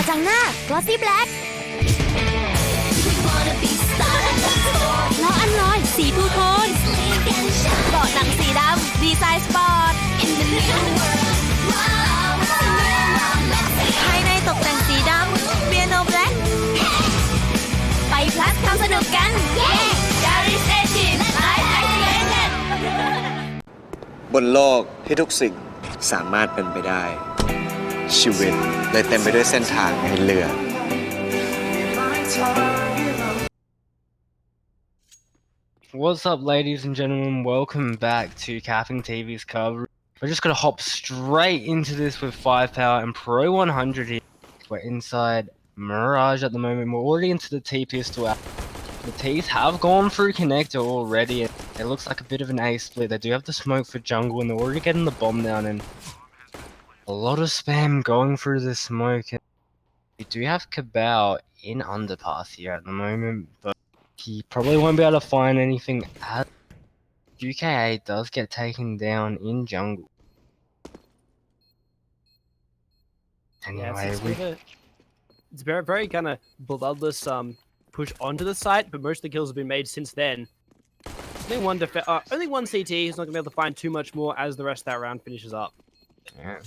จังหน้า Glossy Black ล้ออันลอยสีทูโทนเบาะหนังสีดำดีไซน์สปอร์ตภายในตกแต่งสีดำเปียโนแบล็คไปพลัสทำสนุกกันเย้ Garage Engine Live Activated บนโลกที่ทุกสิ่งสามารถเป็นไปได้ชีวิตเลยเต็มไปด้วยเส้นทางให้เลือก What's up, ladies and gentlemen? Welcome back to CappingTV's coverage. We're just gonna hop straight into this with 5POWER and pro100 here. We're inside Mirage at the moment. We're already into the T pistol. The T's have gone through connector already. It looks like a bit of an A split. They do have the smoke for jungle, and they're already getting the bomb down. And a lot of spam going through the smoke. And we do have Cabal in underpass here at the moment, but he probably won't be able to find anything as UKA does get taken down in jungle. Anyway, it's very kind of bloodless push onto the site, but most of the kills have been made since then. Only one CT is not gonna be able to find too much more as the rest of that round finishes up. Yeah.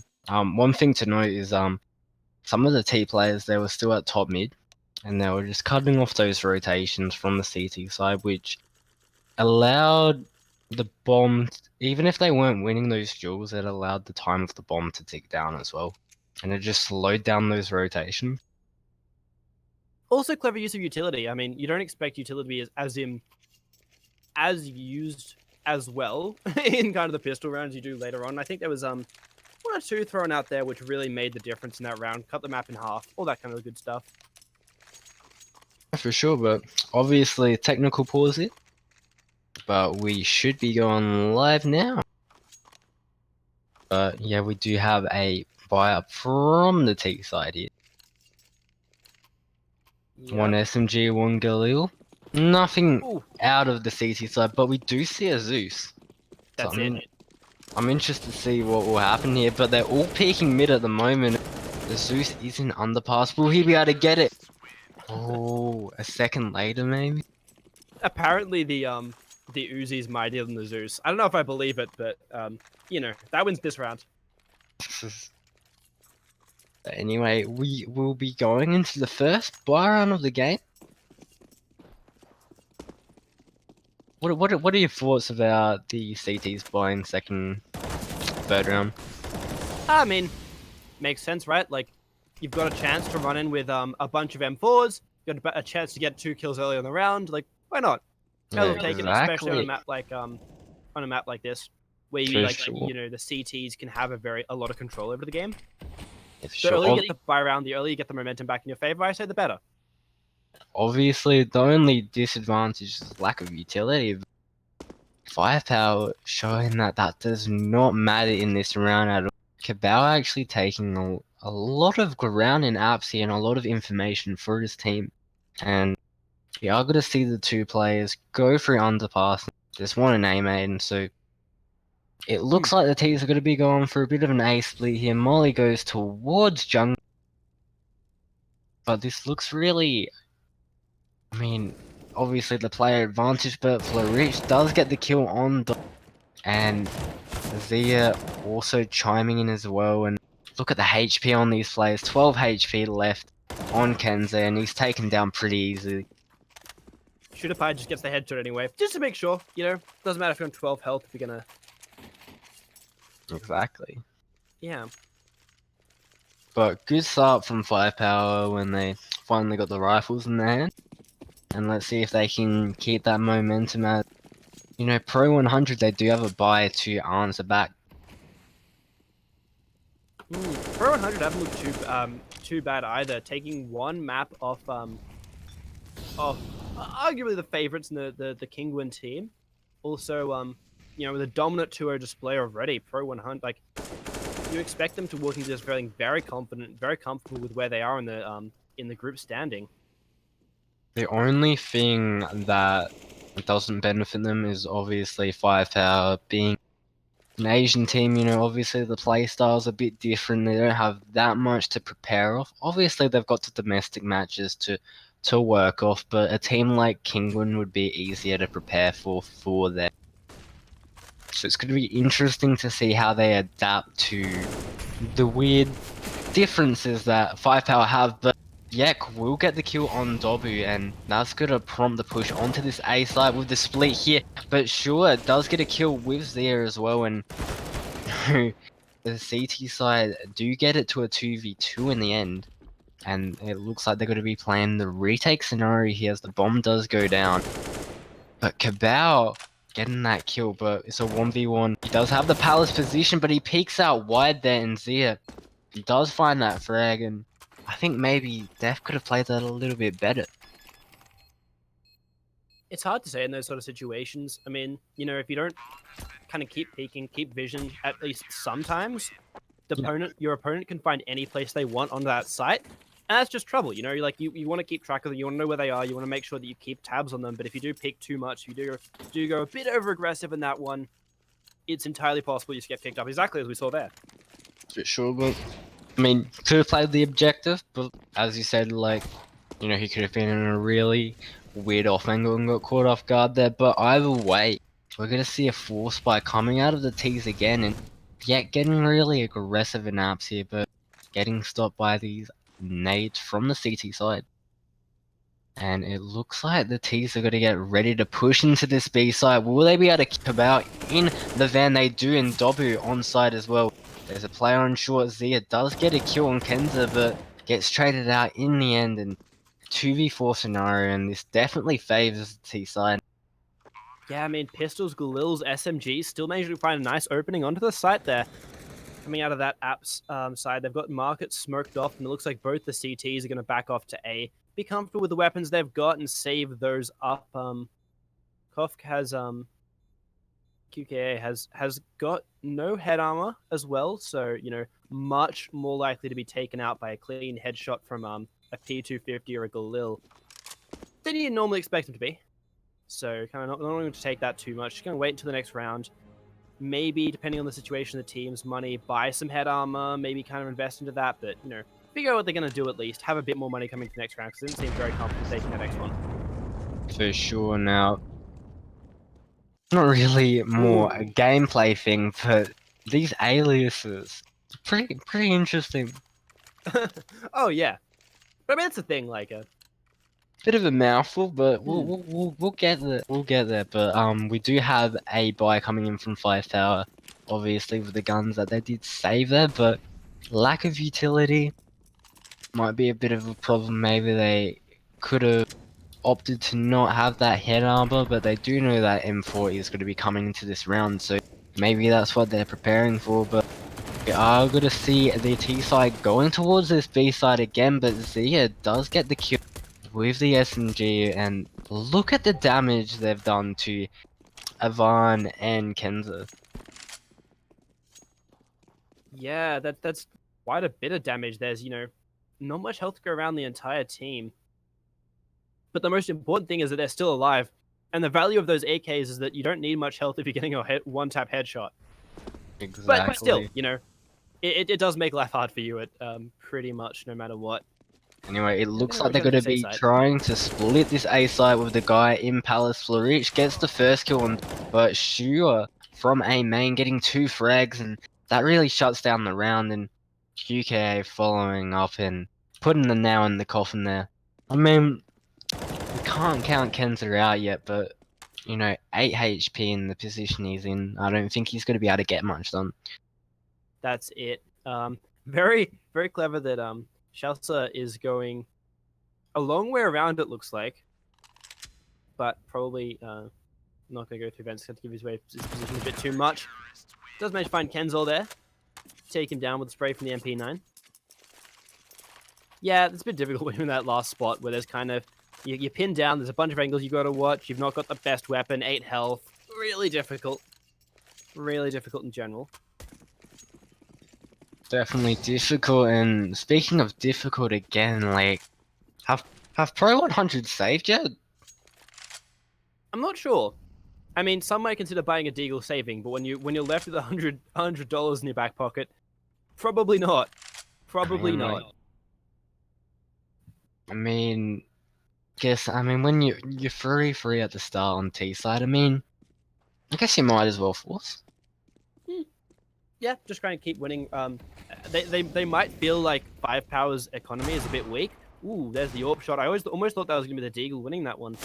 One thing to note is some of the T players, they were still at top mid, and they were just cutting off those rotations from the CT side, which allowed the bomb, even if they weren't winning those duels, it allowed the time of the bomb to tick down as well, and it just slowed down those rotations. Also, clever use of utility. I mean, you don't expect utility to be as used as well in kind of the pistol rounds you do later on. I think there was one or two thrown out there which really made the difference in that round. Cut the map in half, all that kind of good stuff. For sure, but obviously technical pause it. But we should be going live now. But yeah, we do have a buy up from the T side here. Yep. One SMG, one Galil. Nothing out of the CT side, but we do see a Zeus. That's it. I'm interested to see what will happen here, but they're all peeking mid at the moment. The Zeus is in underpass. Will he be able to get it? Oh, a second later maybe? Apparently the Uzi is mightier than the Zeus. I don't know if I believe it, but you know, that wins this round. Anyway, we will be going into the first buy round of the game. What are your thoughts about the CTs buying third round? I mean, makes sense, right? Like, you've got a chance to run in with a bunch of M4s. You've got a chance to get 2 kills early on the round. Like, why not? Yeah, Taken, especially on a map like this, where you you know, the CTs can have a lot of control over the game. The earlier you get the buy round, the earlier you get the momentum back in your favor, I say the better. Obviously, the only disadvantage is lack of utility. 5POWER showing that does not matter in this round at all. Cabal actually taking a lot of ground in apps here and a lot of information for his team. And we are going to see the 2 players go through underpass. There's one an A main, so it looks like the T's are going to be going for a bit of an A split here. Molly goes towards jungle. But this looks really, I mean, obviously the player advantage, but Flourish does get the kill on the, and Zia also chiming in as well. And look at the HP on these players, 12 HP left on Kenze, and he's taken down pretty easily. Shooter Pie just gets the headshot anyway, just to make sure, you know, doesn't matter if you're on 12 health, if you're gonna... Exactly. Yeah. But good start from 5POWER when they finally got the rifles in their hand. And let's see if they can keep that momentum at, you know, pro100, they do have a buy to answer back. Pro100 haven't looked too bad either, taking one map off arguably the favorites in the Kingwin team. Also, you know, with a dominant 2-0 display already, pro100, like, you expect them to walk into this feeling very confident, very comfortable with where they are in the group standing. The only thing that doesn't benefit them is obviously 5POWER being an Asian team, you know, obviously the play style's a bit different. They don't have that much to prepare off. Obviously, they've got the domestic matches to work off, but a team like Kingwin would be easier to prepare for them. So it's going to be interesting to see how they adapt to the weird differences that 5POWER have, but Yek will get the kill on Dobu, and that's going to prompt the push onto this A side with the split here. But sure, it does get a kill with Zia as well, and the CT side do get it to a 2v2 in the end. And it looks like they're going to be playing the retake scenario here as the bomb does go down. But Cabal getting that kill, but it's a 1v1. He does have the palace position, but he peeks out wide there, and Zia does find that frag, and I think maybe Def could have played that a little bit better. It's hard to say in those sort of situations. I mean, you know, if you don't kind of keep peeking, keep vision, at least sometimes, your opponent can find any place they want on that site. And that's just trouble, you know. You want to keep track of them, you want to know where they are, you want to make sure that you keep tabs on them. But if you do peek too much, you do go a bit over aggressive in that one, it's entirely possible you just get picked up, exactly as we saw there. For sure, but I mean, could have played the objective, but as you said, like, you know, he could have been in a really weird off angle and got caught off guard there. But either way, we're gonna see a force spike coming out of the T's again, and yet getting really aggressive in apps here, but getting stopped by these nades from the CT side. And it looks like the T's are going to get ready to push into this B side. Will they be able to keep about in the van? They do, and Dobu on side as well. There's a player on short. Zia does get a kill on Kenza, but gets traded out in the end. And 2v4 scenario, and this definitely favors the T side. Yeah, I mean, pistols, Galils, SMGs still managed to find a nice opening onto the site there. Coming out of that app's side, they've got market smoked off, and it looks like both the CTs are going to back off to A. Be comfortable with the weapons they've got and save those up. Kofk has QKA has got no head armor as well, so you know, much more likely to be taken out by a clean headshot from a P250 or a Galil than you normally expect him to be. So kind of not going to take that too much. Just going to wait until the next round. Maybe, depending on the situation, the team's money, buy some head armor, maybe kind of invest into that, but, you know, figure out what they're going to do at least. Have a bit more money coming to the next round, because they didn't seem very confident taking that next one. For sure. Now, not really more a gameplay thing, but these aliases, pretty interesting. Oh, yeah. But I mean, that's the thing, like, Bit of a mouthful, but we'll get there. We'll get there. But we do have a buy coming in from 5POWER, obviously with the guns that they did save there, but lack of utility might be a bit of a problem. Maybe they could have opted to not have that head armor, but they do know that M40 is going to be coming into this round, so maybe that's what they're preparing for. But we are going to see the T side going towards this B side again, but Zia does get the kill with the SMG, and look at the damage they've done to Avan and Kenza. yeah, that's quite a bit of damage. There's, you know, not much health to go around the entire team. But the most important thing is that they're still alive. And the value of those AKs is that you don't need much health if you're getting a one-tap headshot. Exactly. But still, you know, it does make life hard for you at pretty much no matter what. Anyway, it looks like we're they're going going to to be A side. trying to split this A side with the guy in Palace. Florich gets the first kill on, but Shua from A main getting 2 frags, and that really shuts down the round, and QKA following up and putting the nail in the coffin there. I mean, we can't count Kenza out yet, but, you know, 8 HP in the position he's in, I don't think he's going to be able to get much done. That's it. Very, very clever that Shelsa is going a long way around, it looks like. But probably not going to go through vents, going to give his position a bit too much. Does manage to find Kenzel there. Take him down with a spray from the MP9. Yeah, it's a bit difficult when you're in that last spot where there's kind of, you're pinned down, there's a bunch of angles you got to watch, you've not got the best weapon, 8 health. Really difficult. Really difficult in general. Definitely difficult, and speaking of difficult again, like, have Pro 100 saved yet? I'm not sure. I mean, some might consider buying a deagle saving, but when you're left with $100 in your back pocket, probably not. Probably not. I mean, when you're free at the start on T side, I guess you might as well force. Yeah, just try and keep winning. They might feel like 5POWER's economy is a bit weak. Ooh, there's the AWP shot. I almost thought that was gonna be the deagle winning that one.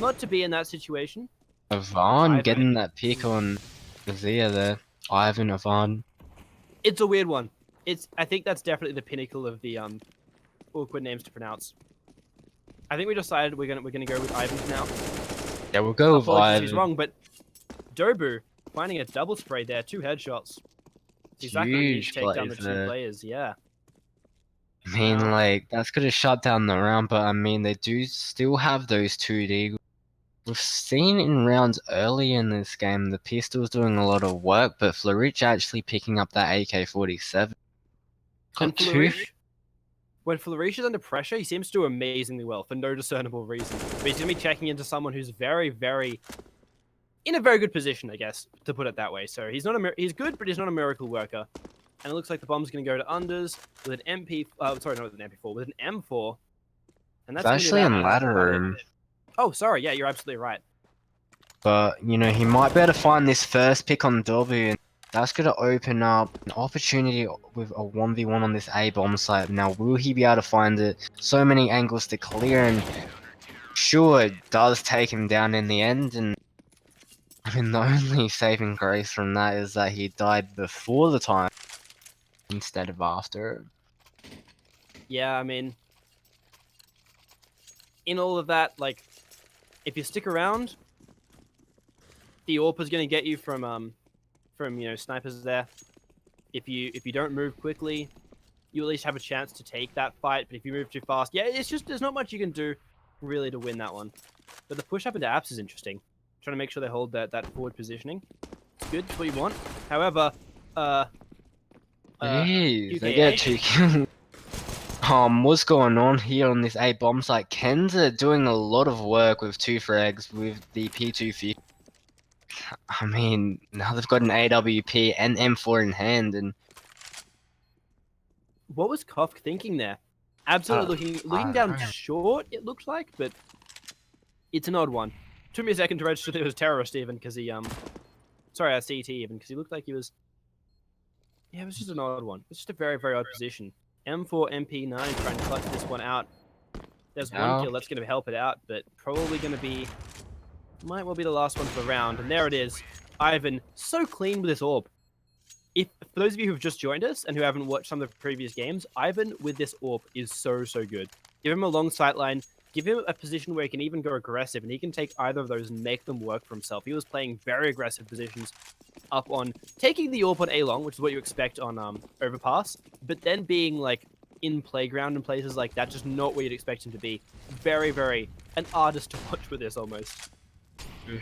Not to be in that situation. Ivan getting that pick on Zia there. Ivan. It's a weird one. I think that's definitely the pinnacle of the awkward names to pronounce. I think we decided we're gonna go with Ivan for now. Yeah, we'll go with Apologies if Ivan. he's wrong, but Dobu finding a double spray there, 2 headshots. Exactly what you need to take down the 2 players, yeah. Like, that's gonna shut down the round, but they do still have those 2 deagles. We've seen in rounds early in this game, the pistol's doing a lot of work, but Florich actually picking up that AK-47. And Florich, when Florich is under pressure, he seems to do amazingly well for no discernible reason. But he's going to be checking into someone who's very, very in a very good position, I guess, to put it that way. So he's he's good, but he's not a miracle worker. And it looks like the bomb's going to go to unders with an MP. Sorry, not with an MP4, with an M4. And that's actually in ladder room. Oh, sorry. Yeah, you're absolutely right. But he might be able to find this first pick on W, and that's going to open up an opportunity with a 1v1 on this A bomb site. Now, will he be able to find it? So many angles to clear, and sure, it does take him down in the end. And the only saving grace from that is that he died before the time instead of after. Yeah, in all of that, like, if you stick around, the AWP is going to get you from snipers there. If you don't move quickly, you at least have a chance to take that fight. But if you move too fast, yeah, it's just there's not much you can do really to win that one. But the push up into apps is interesting. Trying to make sure they hold that forward positioning. It's good. It's what you want. However, Jeez, they get 2 kills. What's going on here on this A bomb site? Kenza doing a lot of work with 2 frags with the P250. Now they've got an AWP and M4 in hand, and what was Kofk thinking there? Absolutely looking down short, it looked like, but it's an odd one. Took me a second to register that it was terrorist even, because he sorry, CT even, because he looked like he was. Yeah, it was just an odd one. It's just a very, very odd position. M4, MP9 trying to clutch this one out. There's 1 kill that's going to help it out, but probably going to be... might well be the last one for the round. And there it is. Ivan, so clean with this AWP. For those of you who've just joined us and who haven't watched some of the previous games, Ivan with this AWP is so, so good. Give him a long sightline. Give him a position where he can even go aggressive, and he can take either of those and make them work for himself. He was playing very aggressive positions up on taking the AWP on A-long, which is what you expect on Overpass, but then being like in playground and places like that, just not where you'd expect him to be. Very, very an artist to watch with this almost.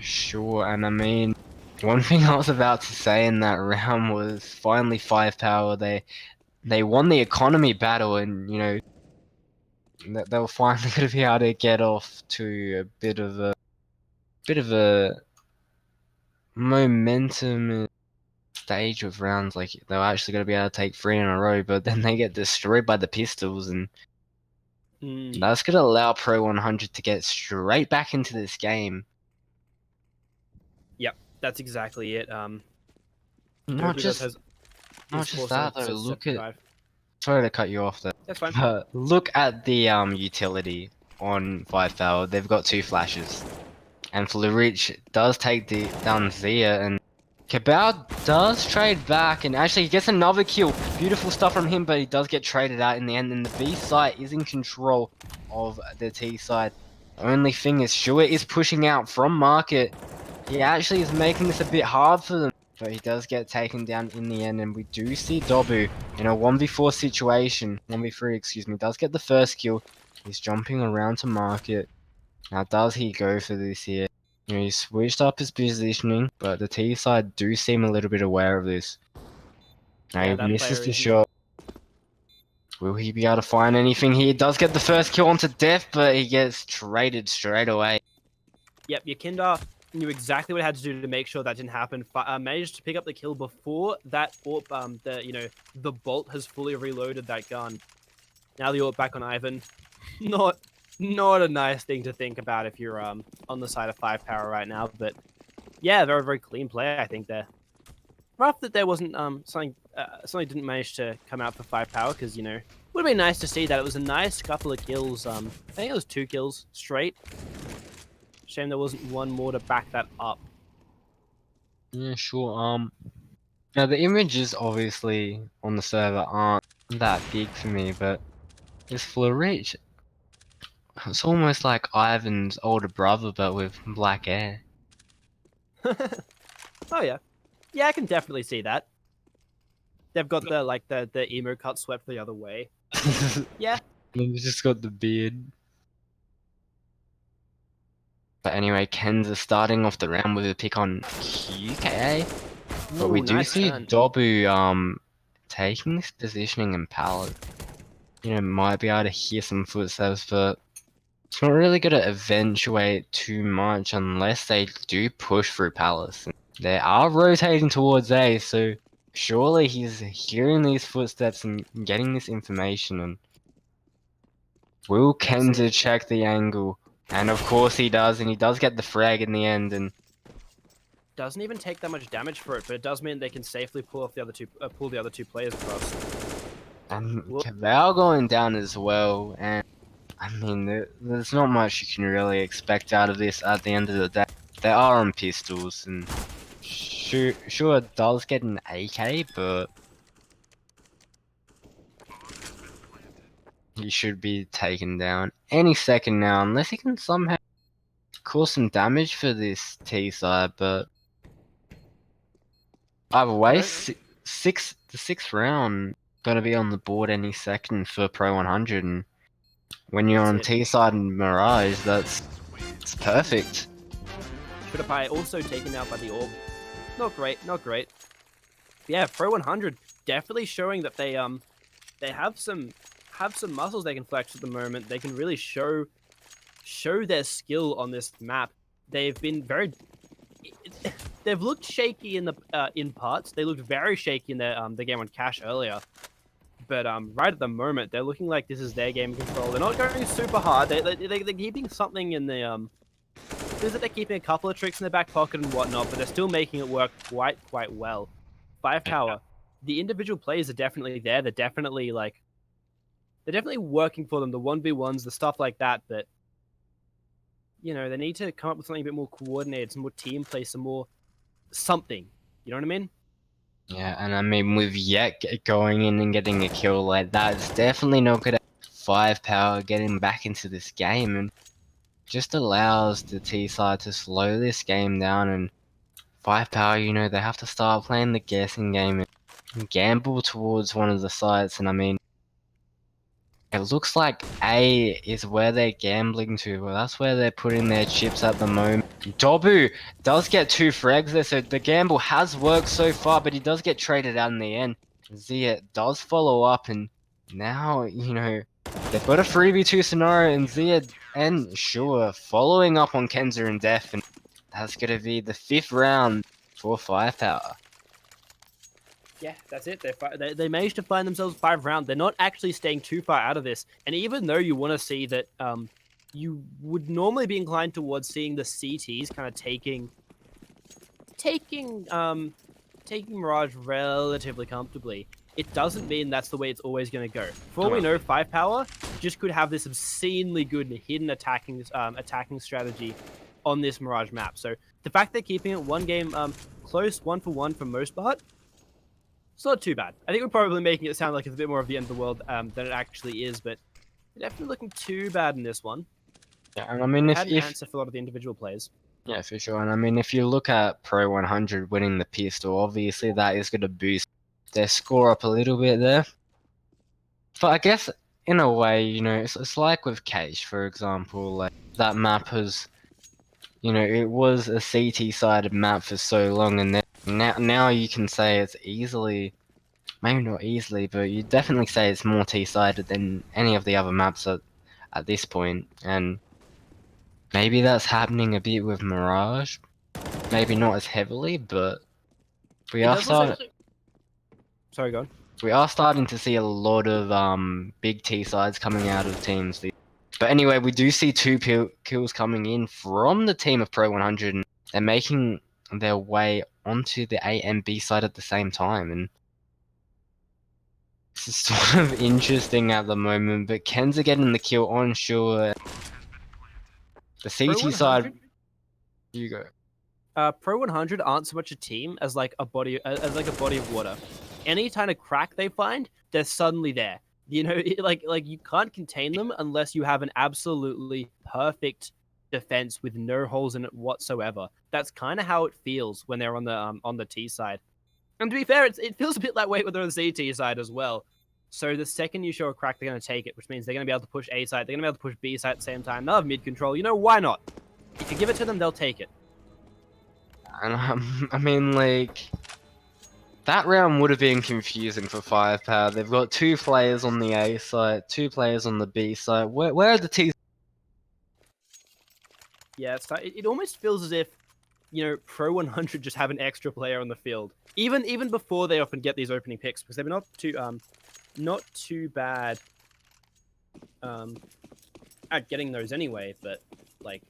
Sure, and one thing I was about to say in that round was finally 5POWER. They won the economy battle, and they were finally going to be able to get off to a bit of a momentum stage of rounds. Like, they were actually going to be able to take 3 in a row, but then they get destroyed by the pistols, and that's going to allow pro100 to get straight back into this game. That's exactly it. Not just that though. Look at. Sorry to cut you off there. That's fine. But look at the utility on 5POWER. They've got 2 flashes, and Florich does take down Zia, and Cabal does trade back, and actually he gets another kill. Beautiful stuff from him, but he does get traded out in the end, and the B side is in control of the T side. The only thing is, Stewart is pushing out from market. He actually is making this a bit hard for them, but he does get taken down in the end, and we do see Dobu in a 1v4 situation, 1v3 excuse me, does get the first kill. He's jumping around to market. Now does he go for this here? He switched up his positioning, but the T side do seem a little bit aware of this. Now he misses the shot. Will he be able to find anything here? He does get the first kill onto Def, but he gets traded straight away. Yep, Yakinda knew exactly what it had to do to make sure that didn't happen. Managed to pick up the kill before that AWP, the bolt has fully reloaded that gun. Now the AWP back on Ivan. Not a nice thing to think about if you're on the side of 5POWER right now, but yeah, very, very clean play, I think there. Rough that there wasn't something didn't manage to come out for 5POWER, because would have been nice to see that. It was a nice couple of kills. I think it was 2 kills straight. Shame there wasn't one more to back that up. Yeah, sure. Now the images obviously on the server aren't that big for me, but this Florich, it's almost like Ivan's older brother, but with black hair. Oh yeah, yeah, I can definitely see that. They've got the emo cut swept the other way. Yeah. He's just got the beard. But anyway, Ken's starting off the round with a pick on QKA. But we Ooh, do nice see turn. Dobu taking this positioning in pallet. Might be able to hear some footsteps, but it's not really gonna eventuate too much unless they do push through Palace. They are rotating towards A, so surely he's hearing these footsteps and getting this information. And will Kenza check the angle? And of course he does, and he does get the frag in the end. And doesn't even take that much damage for it, but it does mean they can safely pull the other two players across. And Cabal going down as well, and I mean, there's not much you can really expect out of this at the end of the day. They are on pistols, and sure it does get an AK, but he should be taken down any second now, unless he can somehow cause some damage for this T side, but either way, the sixth round gonna be on the board any second for Pro100, and when you're on T side and Mirage, it's perfect. PewDiePie also taken out by the AWP. Not great, not great. But yeah, Pro100 definitely showing that they have some muscles they can flex at the moment. They can really show their skill on this map. They've been they've looked shaky in the in parts. They looked very shaky in the game on Cash earlier. But right at the moment, they're looking like this is their game control. They're not going super hard. They're keeping something in the is that they're keeping a couple of tricks in their back pocket and whatnot, but they're still making it work quite well. 5POWER, the individual players are definitely there. They're definitely working for them. The 1v1s, the stuff like that. But they need to come up with something a bit more coordinated, some more team play, some more something. You know what I mean? Yeah, and I mean, with Yek going in and getting a kill like that, it's definitely not good at 5POWER getting back into this game, and just allows the T side to slow this game down. And 5POWER, they have to start playing the guessing game and gamble towards one of the sites. And I mean, it looks like A is where they're gambling to. Well, that's where they're putting their chips at the moment. Dobu does get 2 frags there, so the gamble has worked so far, but he does get traded out in the end. Zia does follow up, and now, they've got a 3v2 scenario, and Zia and Sure following up on Kenza and Def, and that's going to be the 5th round for 5POWER. Yeah, that's it. They managed to find themselves 5 round. They're not actually staying too far out of this. And even though you want to see that, you would normally be inclined towards seeing the CTs kind of taking Mirage relatively comfortably. It doesn't mean that's the way it's always going to go. For all we know, 5POWER just could have this obscenely good hidden attacking strategy on this Mirage map. So the fact they're keeping it one game close, 1-for-1 for most part, it's not too bad. I think we're probably making it sound like it's a bit more of the end of the world than it actually is, but they're definitely looking too bad in this one. Yeah, and I mean, if answer for a lot of the individual players. Yeah, for sure. And I mean, if you look at Pro100 winning the pistol, obviously that is going to boost their score up a little bit there. But I guess, in a way, it's like with Cage, for example. Like, that map has, it was a CT-sided map for so long, and then now you can say it's easily, maybe not easily, but you definitely say it's more T-sided than any of the other maps at this point. And maybe that's happening a bit with Mirage. Maybe not as heavily, but we It are does also... starting. Sorry, go on. We are starting to see a lot of big T sides coming out of teams. But anyway, we do see two kills coming in from the team of pro100, and they're making their way onto the A and B side at the same time. And this is sort of interesting at the moment. But Ken's are getting the kill on Sure. The CT side, you go. Pro100 aren't so much a team as like a body of water. Any kind of crack they find, they're suddenly there. You know, like you can't contain them unless you have an absolutely perfect defense with no holes in it whatsoever. That's kind of how it feels when they're on the T side. And to be fair, it feels a bit that way when they're on the CT side as well. So the second you show a crack, they're going to take it, which means they're going to be able to push A side. They're going to be able to push B side at the same time. They'll have mid control. You know, why not? If you give it to them, they'll take it. And I mean, like, that round would have been confusing for 5POWER. They've got 2 players on the A side, 2 players on the B side. Where are the T? Yeah, it almost feels as if, you know, pro100 just have an extra player on the field. Even before they often get these opening picks, because they're not too bad at getting those anyway, but like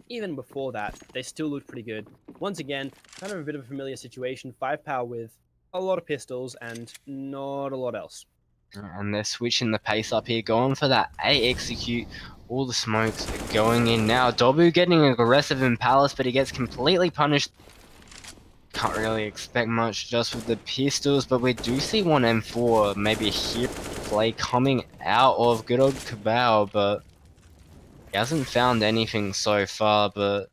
even before that, they still looked pretty good. Once again, kind of a bit of a familiar situation. 5POWER with a lot of pistols and not a lot else. And they're switching the pace up here, going for that A execute. All the smokes are going in now. Dobu getting aggressive in Palace, but he gets completely punished. Can't really expect much just with the pistols, but we do see one M4, maybe a hero play coming out of good old Cabal, but he hasn't found anything so far, but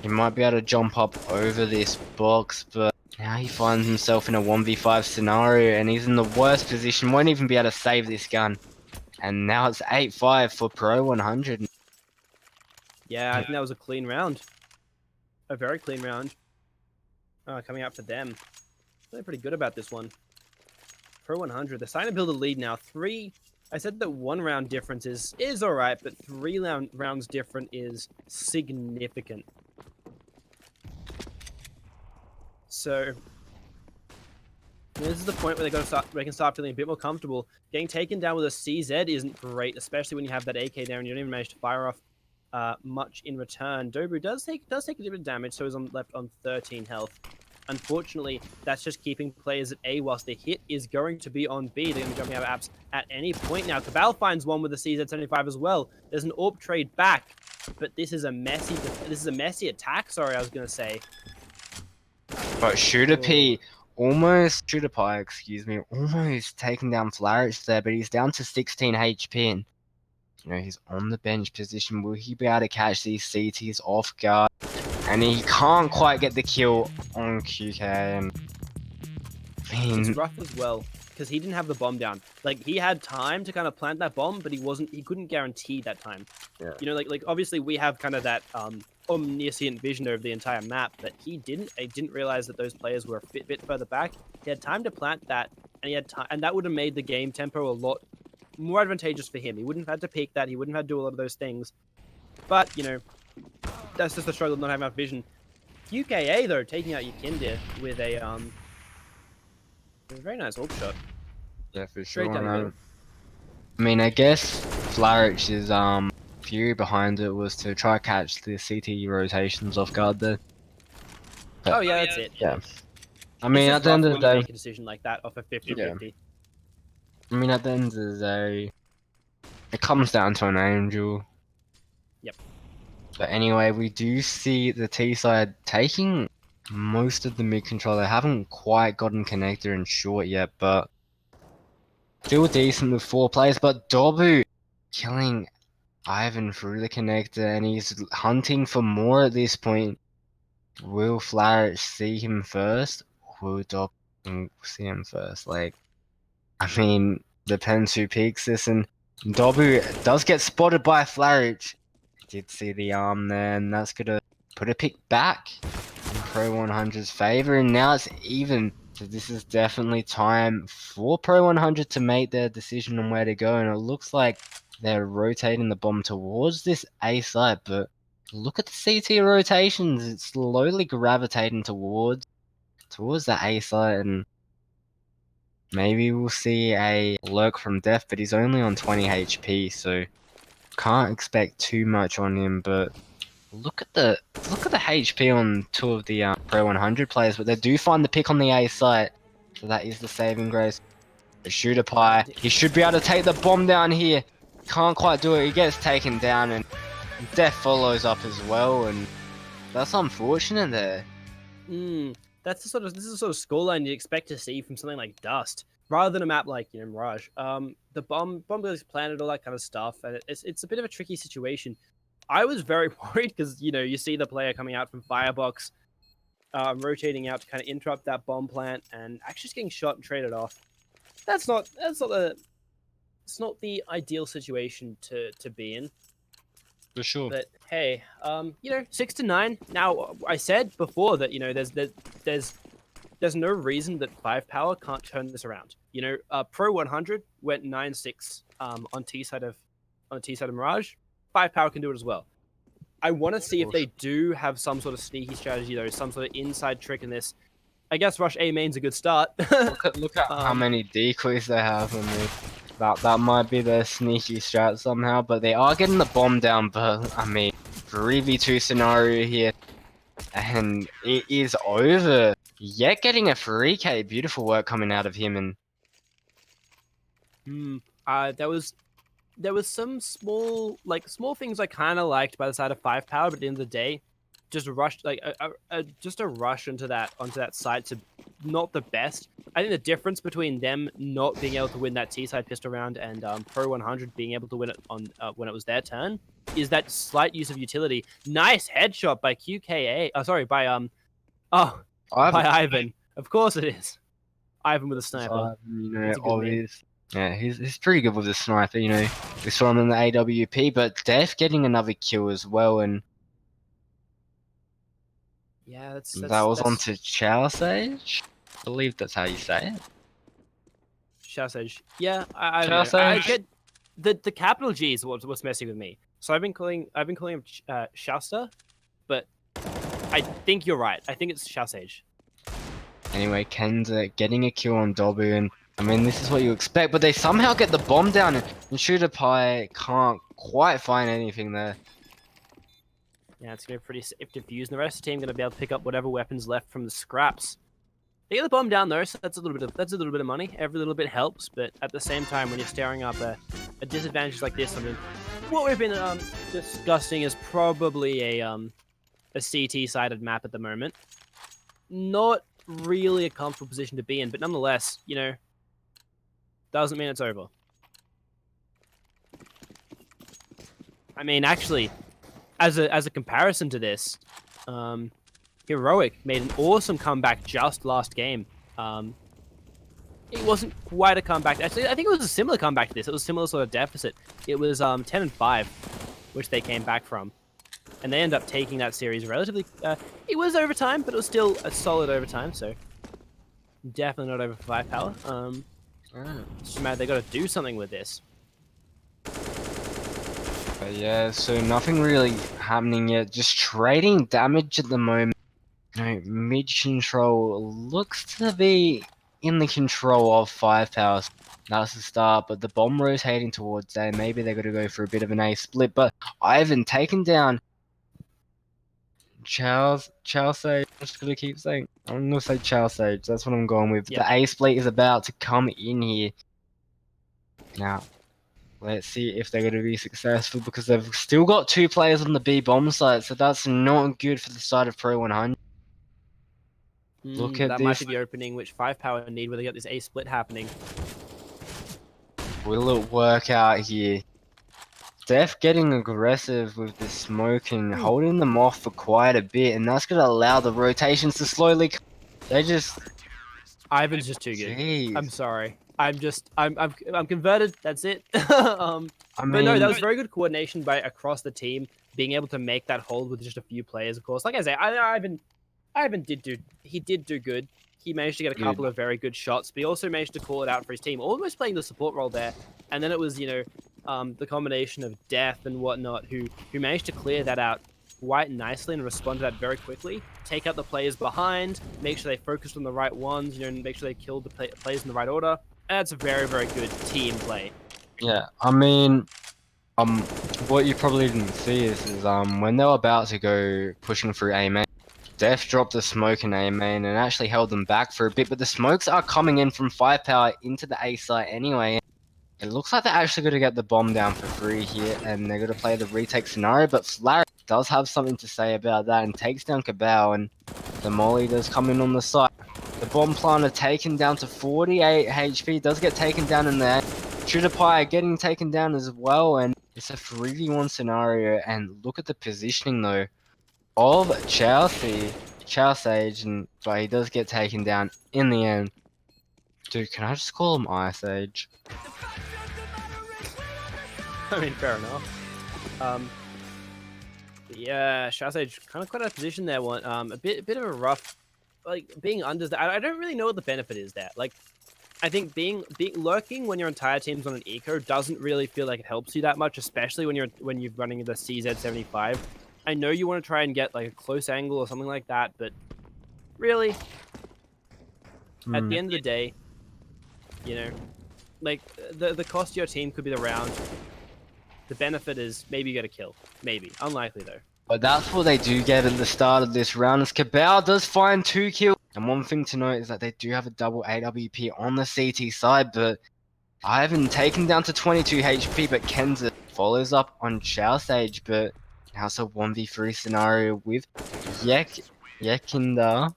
he might be able to jump up over this box, but now he finds himself in a 1v5 scenario, and he's in the worst position, won't even be able to save this gun. And now it's 8-5 for pro100. Yeah, I think that was a clean round. A very clean round. Coming out for them. Feeling pretty good about this one. Pro100, they're starting to build a lead now. I said that 1 round difference is alright, but 3 rounds different is significant. So this is the point where they can start feeling a bit more comfortable. Getting taken down with a CZ isn't great, especially when you have that AK there and you don't even manage to fire off much in return. Dobu does take a little bit of damage, so he's left on 13 health. Unfortunately, that's just keeping players at A whilst the hit is going to be on B. They're going to be jumping out of apps at any point now. Cabal finds one with the CZ75 as well. There's an AWP trade back, but this is a messy attack, sorry, I was going to say. But Shooter Pie, almost taking down Flourish there, but he's down to 16 HP, and you know, he's on the bench position. Will he be able to catch these CTs off guard? And he can't quite get the kill on QK. And I mean, it's rough as well because he didn't have the bomb down. Like, he had time to kind of plant that bomb, but he couldn't guarantee that time. Yeah. You know, like obviously we have kind of that omniscient vision over the entire map, but he didn't. He didn't realize that those players were a bit further back. He had time to plant that, and he had time, and that would have made the game tempo a lot more advantageous for him. He wouldn't have had to peek that. He wouldn't have had to do a lot of those things. But you know, that's just the struggle of not having enough vision. UKA though, taking out Yakindir with a very nice ult shot. yeah, for Straight sure. down the middle. I mean, I guess Flourish's fury behind it was to try to catch the CT rotations off guard there. But, Oh yeah, that's it. yeah. I mean, at the end of the day, make a decision like that off a 50-50. I mean, at the end of the day, it comes down to an angel. Yep. But anyway, we do see the T side taking most of the mid control. They haven't quite gotten connector and short yet, but still decent with 4 players. But Dobu killing Ivan through the connector, and he's hunting for more at this point. Will Flourish see him first? Will Dobu see him first? Like, I mean, depends who peeks this, and Dobu does get spotted by Flourish. Did see the arm there, and that's gonna put a pick back in pro100's favor, and now it's even. So this is definitely time for pro100 to make their decision on where to go, and it looks like they're rotating the bomb towards this A site, but look at the CT rotations. It's slowly gravitating towards the A site, and maybe we'll see a lurk from Death, but he's only on 20 HP, so can't expect too much on him. But look at the HP on two of the Pro 100 players, but they do find the pick on the A site, so that is the saving grace. The shooter pie, he should be able to take the bomb down here. Can't quite do it. He gets taken down, and Death follows up as well, and that's unfortunate there. This is the sort of scoreline you expect to see from something like Dust, rather than a map like Mirage. The bomb goes planted, all that kind of stuff, and it's a bit of a tricky situation. I was very worried because you see the player coming out from Firebox, rotating out to kind of interrupt that bomb plant, and actually just getting shot and traded off. It's not the ideal situation to be in. For sure. But hey, 6 to 9. Now I said before that there's no reason that 5POWER can't turn this around. Pro 100 went 9-6 on the T side of Mirage. 5POWER can do it as well. I want to see if they do have some sort of sneaky strategy though, some sort of inside trick in this. I guess Rush A main's a good start. look at how many decoys they have on me. That might be their sneaky strat somehow, but they are getting the bomb down. But I mean, 3v2 scenario here, and it is over. Yet getting a 3k, beautiful work coming out of him. And there was some small things I kind of liked by the side of 5POWER, but at the end of the day, just rushed just a rush onto that site to not the best. I think the difference between them not being able to win that T-side pistol round and Pro 100 being able to win it on when it was their turn is that slight use of utility. Nice headshot by QKA. By Ivan. Of course it is. Ivan with a sniper. Obvious. Yeah, he's pretty good with the sniper. We saw him in the AWP, but Def getting another kill as well, and yeah, that was onto Chow Sage. I believe that's how you say it. Shasage. Yeah, I don't know. I get the capital G is what's messing with me. So I've been calling him Shasta, but I think you're right. I think it's Shasage. Anyway, Kenza getting a kill on Dobu, and I mean this is what you expect, but they somehow get the bomb down, and Shooter Pie can't quite find anything there. Yeah, it's gonna be pretty safe defuse, and the rest of the team gonna be able to pick up whatever weapons left from the scraps. They get the bomb down though, so that's a little bit of money. Every little bit helps, but at the same time, when you're staring up a disadvantage like this, I mean, what we've been discussing is probably a CT-sided map at the moment. Not really a comfortable position to be in, but nonetheless, doesn't mean it's over. I mean, actually, as a comparison to this, Heroic made an awesome comeback just last game. It wasn't quite a comeback. Actually, I think it was a similar comeback to this. It was a similar sort of deficit. It was 10-5, which they came back from. And they ended up taking that series relatively... it was overtime, but it was still a solid overtime, so... Definitely not over for 5POWER. It's just a matter they got to do something with this. But yeah, so nothing really happening yet. Just trading damage at the moment. Mid control looks to be in the control of 5POWER. That's the start, but the bomb rotating towards A. Maybe they're going to go for a bit of an A split, but Ivan taken down. Chow Sage. I'm just going to keep saying. I'm going to say Chow Sage. That's what I'm going with. Yep. The A split is about to come in here. Now, let's see if they're going to be successful, because they've still got 2 players on the B bomb site, so that's not good for the side of Pro 100. Look at that this. Might be the opening which 5POWER need, where they got this A split happening. Will it work out here? Def getting aggressive with the smoke and holding them off for quite a bit, and that's going to allow the rotations to slowly... They just... Ivan's just too good. Jeez. I'm sorry. I'm converted. That's it. But no, that was very good coordination by across the team, being able to make that hold with just a few players. Of course, like I say, Ivan did do good. He managed to get a couple of very good shots, but he also managed to call it out for his team, almost playing the support role there. And then it was the combination of Death and whatnot who managed to clear that out quite nicely and respond to that very quickly. Take out the players behind, make sure they focused on the right ones, and make sure they killed the players in the right order. That's a very, very good team play. Yeah, I mean, what you probably didn't see is when they were about to go pushing through A main, Def dropped the smoke in A main and actually held them back for a bit, but the smokes are coming in from 5POWER into the A site anyway. It looks like they're actually going to get the bomb down for free here, and they're going to play the retake scenario, but Flash does have something to say about that and takes down Cabal, and the Molly does come in on the side. The bomb planter taken down to 48 HP, does get taken down in there. PewDiePie getting taken down as well, and it's a 3v1 scenario, and look at the positioning though of Chelsea, but he does get taken down in the end. Dude, can I just call him Ice Age? I mean, fair enough. Yeah, Shazage kind of quite out of position there. One, a bit of a rough, like being under. I don't really know what the benefit is there. Like, I think being lurking when your entire team's on an eco doesn't really feel like it helps you that much, especially when you're running the CZ75. I know you want to try and get like a close angle or something like that, but really, at the end of the day, you know, like the cost to your team could be the round. The benefit is maybe you get a kill. Maybe. Unlikely though. But that's what they do get at the start of this round, as Cabal does find 2 kills. And one thing to note is that they do have a double AWP on the CT side, but Ivan taken down to 22 HP, but Kenza follows up on Chow Sage, but now it's a 1v3 scenario with Yekinda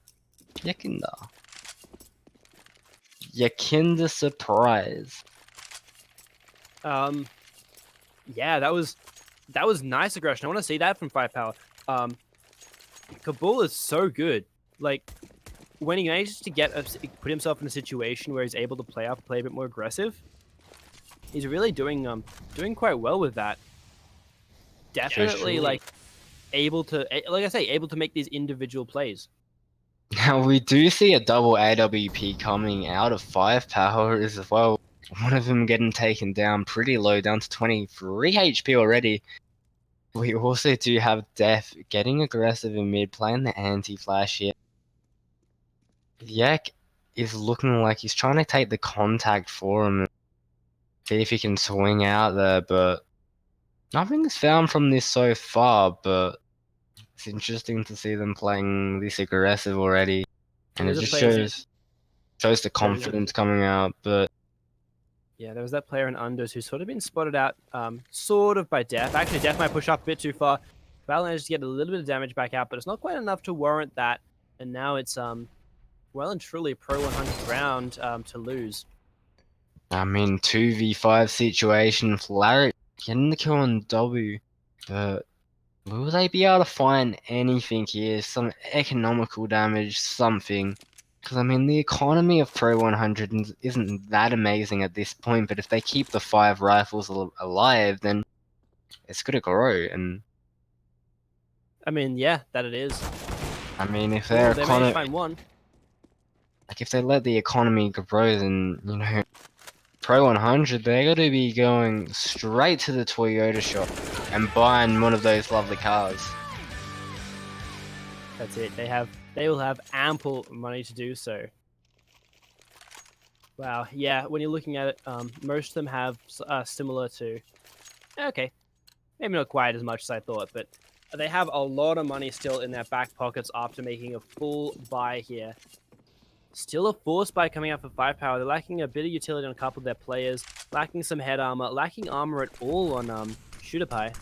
surprise. Yeah, that was nice aggression. I want to see that from 5POWER. Kabul is so good. Like, when he manages to put himself in a situation where he's able to play a bit more aggressive, he's really doing quite well with that. Definitely, like, able to, like I say, able to make these individual plays. Now we do see a double AWP coming out of 5POWER as well. One of them getting taken down pretty low, down to 23 HP already. We also do have Def getting aggressive in mid, playing the anti-flash here. Yak is looking like he's trying to take the contact for him and see if he can swing out there, but nothing is found from this so far, but it's interesting to see them playing this aggressive already. And it just shows the confidence coming out, but yeah, there was that player in unders who's sort of been spotted out, sort of by Def. Actually, Def might push up a bit too far. Val managed to get a little bit of damage back out, but it's not quite enough to warrant that. And now it's well and truly a pro 100 round to lose. I mean, 2v5 situation, Larry getting the kill on W, but will they be able to find anything here? Some economical damage, something? Because, I mean, the economy of Pro 100 isn't that amazing at this point, but if they keep the 5 rifles alive, then it's going to grow. And I mean, yeah, that it is. I mean, if they managed to find one. Like, if they let the economy grow, then, you know, Pro 100, they're going to be going straight to the Toyota shop and buying one of those lovely cars. That's it. They will have ample money to do so. Wow. Yeah. When you're looking at it, most of them have similar to. Okay, maybe not quite as much as I thought, but they have a lot of money still in their back pockets after making a full buy here. Still a force buy coming out for 5POWER. They're lacking a bit of utility on a couple of their players, lacking some head armor, lacking armor at all on PewDiePie.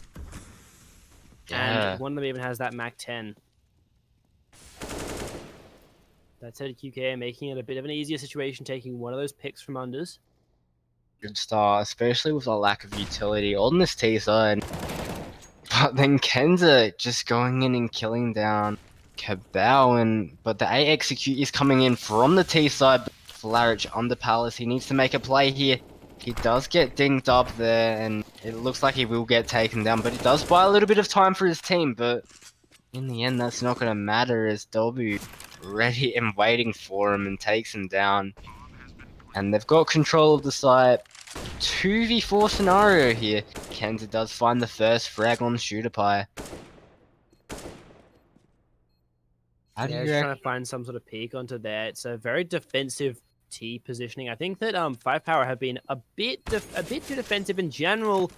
Yeah. And one of them even has that Mac 10. That's it, QK making it a bit of an easier situation, taking one of those picks from unders. Good start, especially with a lack of utility on this T side. But then Kenza just going in and killing down Cabal, but the A execute is coming in from the T side. Flarich under Palace, he needs to make a play here. He does get dinged up there, and it looks like he will get taken down, but he does buy a little bit of time for his team, but in the end that's not going to matter as W ready and waiting for him and takes him down. And they've got control of the site. 2v4 scenario here. Kenza does find the first frag on PewDiePie. How do Yeah, you just reckon? trying to find some sort of peek onto there. It's a very defensive T positioning. I think that 5POWER have been a bit too defensive in general.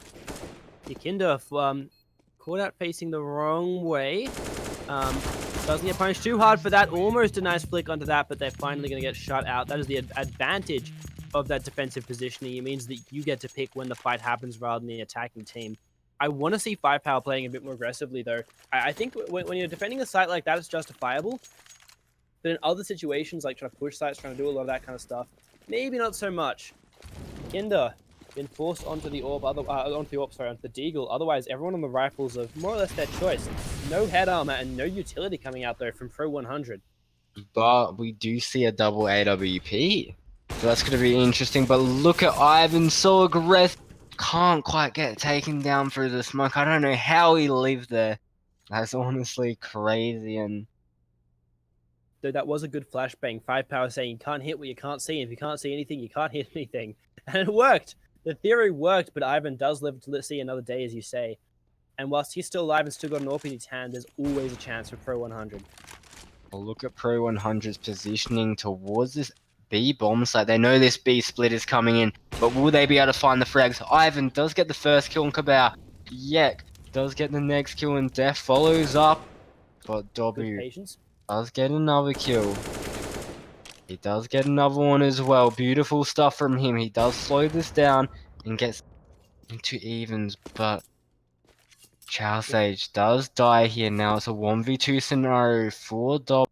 Yakinda caught out facing the wrong way. Doesn't get punished too hard for that. Almost a nice flick onto that, but they're finally going to get shut out. That is the advantage of that defensive positioning. It means that you get to pick when the fight happens rather than the attacking team. I want to see 5POWER playing a bit more aggressively, though. I think when you're defending a site like that, it's justifiable. But in other situations, like trying to push sites, trying to do a lot of that kind of stuff, maybe not so much. Kinder been forced onto the orb, onto the deagle. Otherwise, everyone on the rifles are more or less their choice. No head armor and no utility coming out though from pro100. But we do see a double AWP. So that's going to be interesting. But look at Ivan, so aggressive. Can't quite get taken down through the smoke. I don't know how he lived there. That's honestly crazy. And Though that was a good flashbang. 5POWER saying you can't hit what you can't see. And if you can't see anything, you can't hit anything. And it worked. The theory worked, but Ivan does live to see another day, as you say. And whilst he's still alive and still got an AWP in his hand, there's always a chance for pro100. look at pro100's positioning towards this B bomb site. They know this B split is coming in, but will they be able to find the frags? Ivan does get the first kill on Kabao. Yek does get the next kill, and Def follows up. But Good Dobu patience. does get another kill. He does get another one as well. Beautiful stuff from him. He does slow this down and gets into evens, but Chow Sage does die here. Now it's a 1v2 scenario for Dob.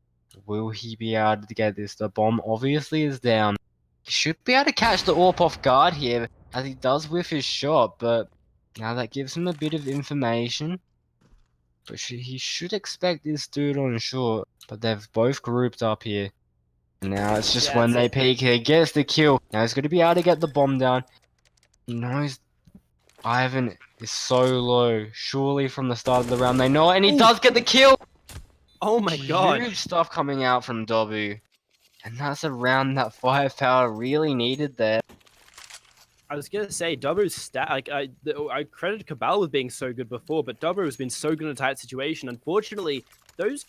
Will he be able to get this? The bomb obviously is down. He should be able to catch the AWP off guard here, as he does with his shot, but now that gives him a bit of information. But he should expect this dude on short, but they've both grouped up here. Now it's just Yeah, when that's they it. peek, he gets the kill. Now he's going to be able to get the bomb down. He knows Ivan is so low, surely from the start of the round. They know it, and he Ooh. does get the kill. Oh my god. Huge stuff coming out from Dobu. And that's a round that 5POWER really needed there. I was gonna say Dobro's stat. Like I credited Cabal with being so good before, but Dobro has been so good in a tight situation. Unfortunately, those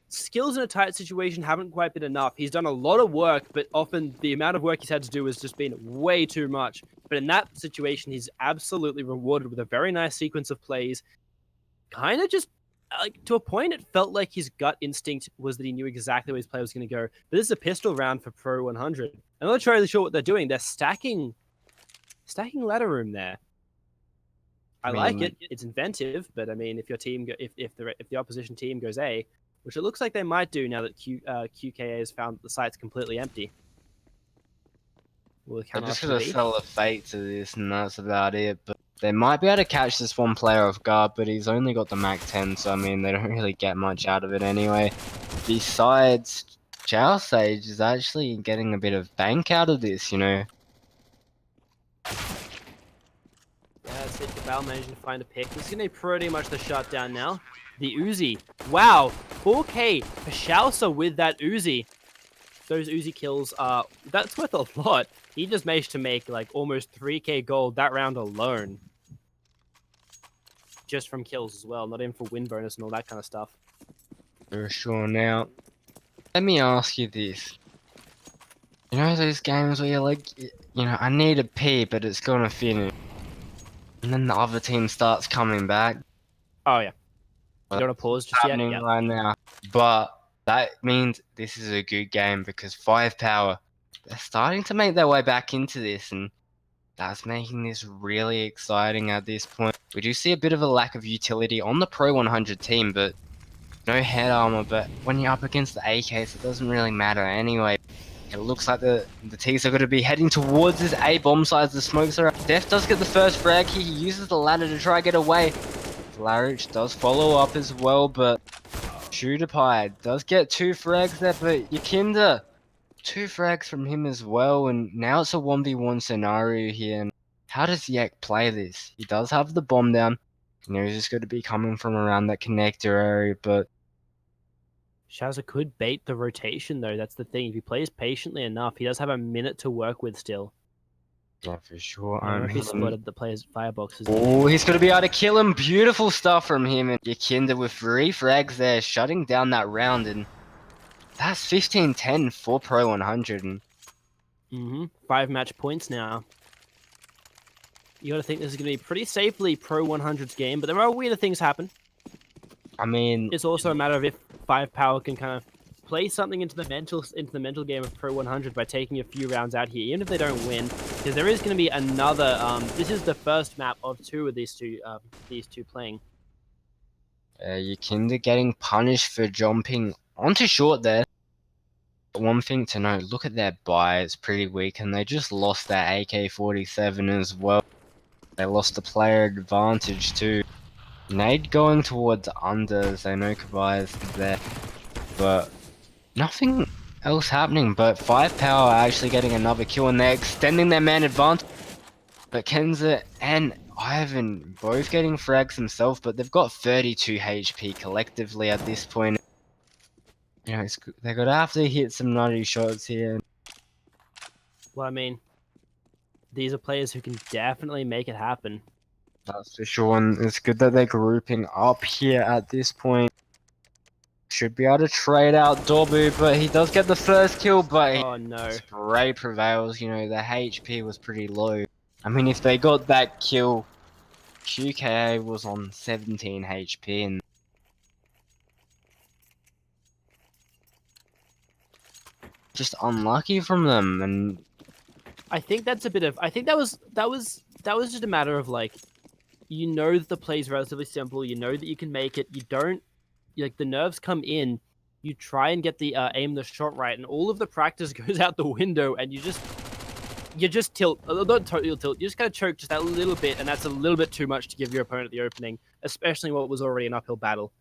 skills in a tight situation haven't quite been enough. He's done a lot of work, but often the amount of work he's had to do has just been way too much. But in that situation, he's absolutely rewarded with a very nice sequence of plays. Kind of just like to a point, it felt like his gut instinct was that he knew exactly where his play was going to go. But this is a pistol round for pro100. I'm not really sure what they're doing. They're stacking ladder room there. I like it. It's inventive, but I mean, if your team if the opposition team goes A, which it looks like they might do now that QKA has found that the site's completely empty. Will They're count just off going to to B? sell a fate to this, and that's about it. But they might be able to catch this one player off guard, but he's only got the Mac 10, so I mean, they don't really get much out of it anyway. Besides, Chow Sage is actually getting a bit of bank out of this, you know. Yeah, that's it. Cabal managing to find a pick. This is going to be pretty much the shutdown now. The Uzi. Wow. 4K for Shausa with that Uzi. Those Uzi kills, that's worth a lot. He just managed to make like almost 3K gold that round alone. Just from kills as well, not even for win bonus and all that kind of stuff. For sure. Now, let me ask you this. You know those games where you're like, you know, I need a pee, but it's gonna finish. And then the other team starts coming back. Oh yeah. You don't want to pause just yet? Happening Yeah. right now. But that means this is a good game because 5POWER, they're starting to make their way back into this, and that's making this really exciting at this point. We do see a bit of a lack of utility on the pro100 team, but no head armor. But when you're up against the AKs, it doesn't really matter anyway. It looks like the T's are going to be heading towards this A bomb side. The smokes are up. Def does get the first frag here. He uses the ladder to try to get away. Larich does follow up as well, but PewDiePie does get 2 frags there, but Yakinda, 2 frags from him as well, and now it's a 1v1 scenario here. And how does Yak play this? He does have the bomb down. You know, he's just going to be coming from around that connector area, but Shausa could bait the rotation though, that's the thing. If he plays patiently enough, he does have a minute to work with still. Yeah, for sure. I don't know if he spotted the player's fireboxes. Oh, he's going to be able to kill him. Beautiful stuff from him. And Yakinda with 3 frags there, shutting down that round. And that's 15-10 for Pro 100. And 5 match points now. You got to think this is going to be pretty safely Pro 100's game, but there are weirder things happen. I mean, It's also a matter of if 5POWER can kind of play something into the mental game of Pro 100 by taking a few rounds out here, even if they don't win, because there is going to be another. This is the first map of 2 of these two playing. Yakinda getting punished for jumping onto short there. One thing to note, look at their buy, it's pretty weak, and they just lost their AK-47 as well. They lost the player advantage too. Nade going towards unders, I know Kabai's there, but nothing else happening. But 5POWER actually getting another kill, and they're extending their man advantage. But Kenza and Ivan both getting frags themselves, but they've got 32 HP collectively at this point. You know, they're gonna have to hit some nutty shots here. Well, I mean, these are players who can definitely make it happen. That's for sure, and it's good that they're grouping up here at this point. Should be able to trade out Dobu, but he does get the first kill, but Oh no. spray prevails. You know, the HP was pretty low. I mean, if they got that kill, QKA was on 17 HP, and just unlucky from them. And I think that's a bit of. I think that was just a matter of like, you know that the play's relatively simple. You know that you can make it. You don't like the nerves come in. You try and get the aim the shot right, and all of the practice goes out the window, and you just tilt. Not totally tilt. You just kind of choke just that little bit, and that's a little bit too much to give your opponent the opening, especially what was already an uphill battle.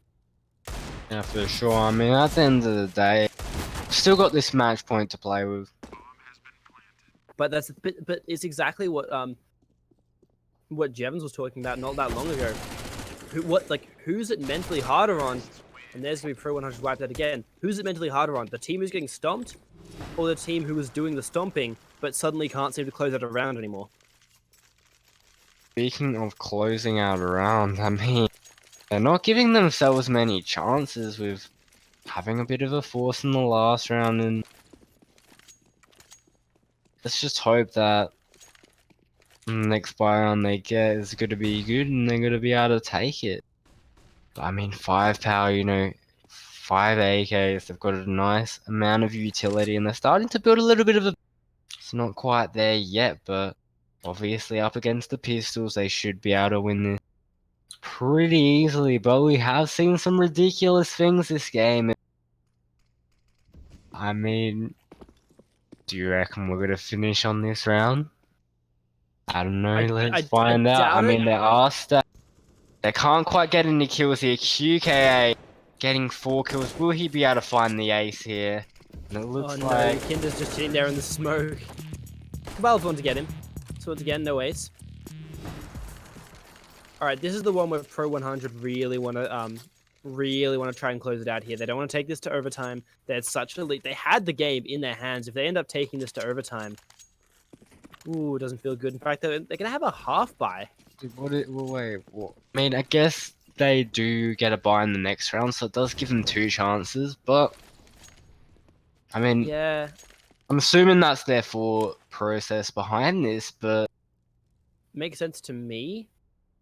yeah, for sure. I mean, at the end of the day, still got this match point to play with. But but it's exactly what Jevons was talking about not that long ago. Who's it mentally harder on? And there's gonna be Pro 100 wiped out again. Who's it mentally harder on? The team who's getting stomped, or the team who was doing the stomping but suddenly can't seem to close out a round anymore? Speaking of closing out a round, I mean, they're not giving themselves many chances with having a bit of a force in the last round, and let's just hope that the next buy round they get is going to be good and they're going to be able to take it. But I mean, 5POWER, you know, 5 AKs, they've got a nice amount of utility, and they're starting to build a little bit of a... It's not quite there yet, but obviously up against the pistols, they should be able to win this pretty easily. But we have seen some ridiculous things this game. I mean, do you reckon we're going to finish on this round? I don't know, let's find out. I mean, there are stats. They can't quite get any kills here. QKA getting 4 kills. Will he be able to find the ace here? And it looks like... Kinder's just sitting there in the smoke. Cabal's one to get him. So once again, no ace. Alright, this is the one where Pro 100 really want to try and close it out here. They don't want to take this to overtime. They're such an elite. They had the game in their hands. If they end up taking this to overtime, ooh, it doesn't feel good. In fact, they're going to have a half buy. Wait, what? I mean, I guess they do get a buy in the next round, so it does give them 2 chances, but... I mean, yeah, I'm assuming that's their thought process behind this, but... Makes sense to me.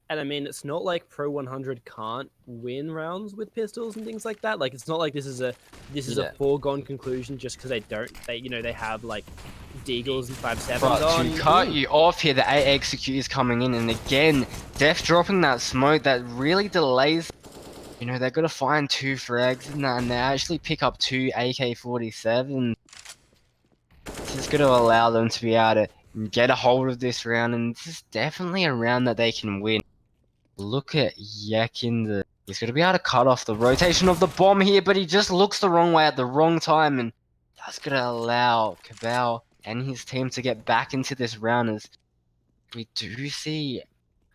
And I mean, it's not like Pro 100 can't win rounds with pistols and things like that. Like, it's not like this is a foregone conclusion just because they have like Deagles and 5.7s but on. to cut you off here, the 8 execute is coming in, and again, Def dropping that smoke that really delays. You know, they're gonna find 2 frags in that, and they actually pick up 2 AK-47. This is gonna allow them to be able to get a hold of this round, and this is definitely a round that they can win. Look at Yakinda. He's going to be able to cut off the rotation of the bomb here, but he just looks the wrong way at the wrong time, and that's going to allow Cabal and his team to get back into this round, as we do see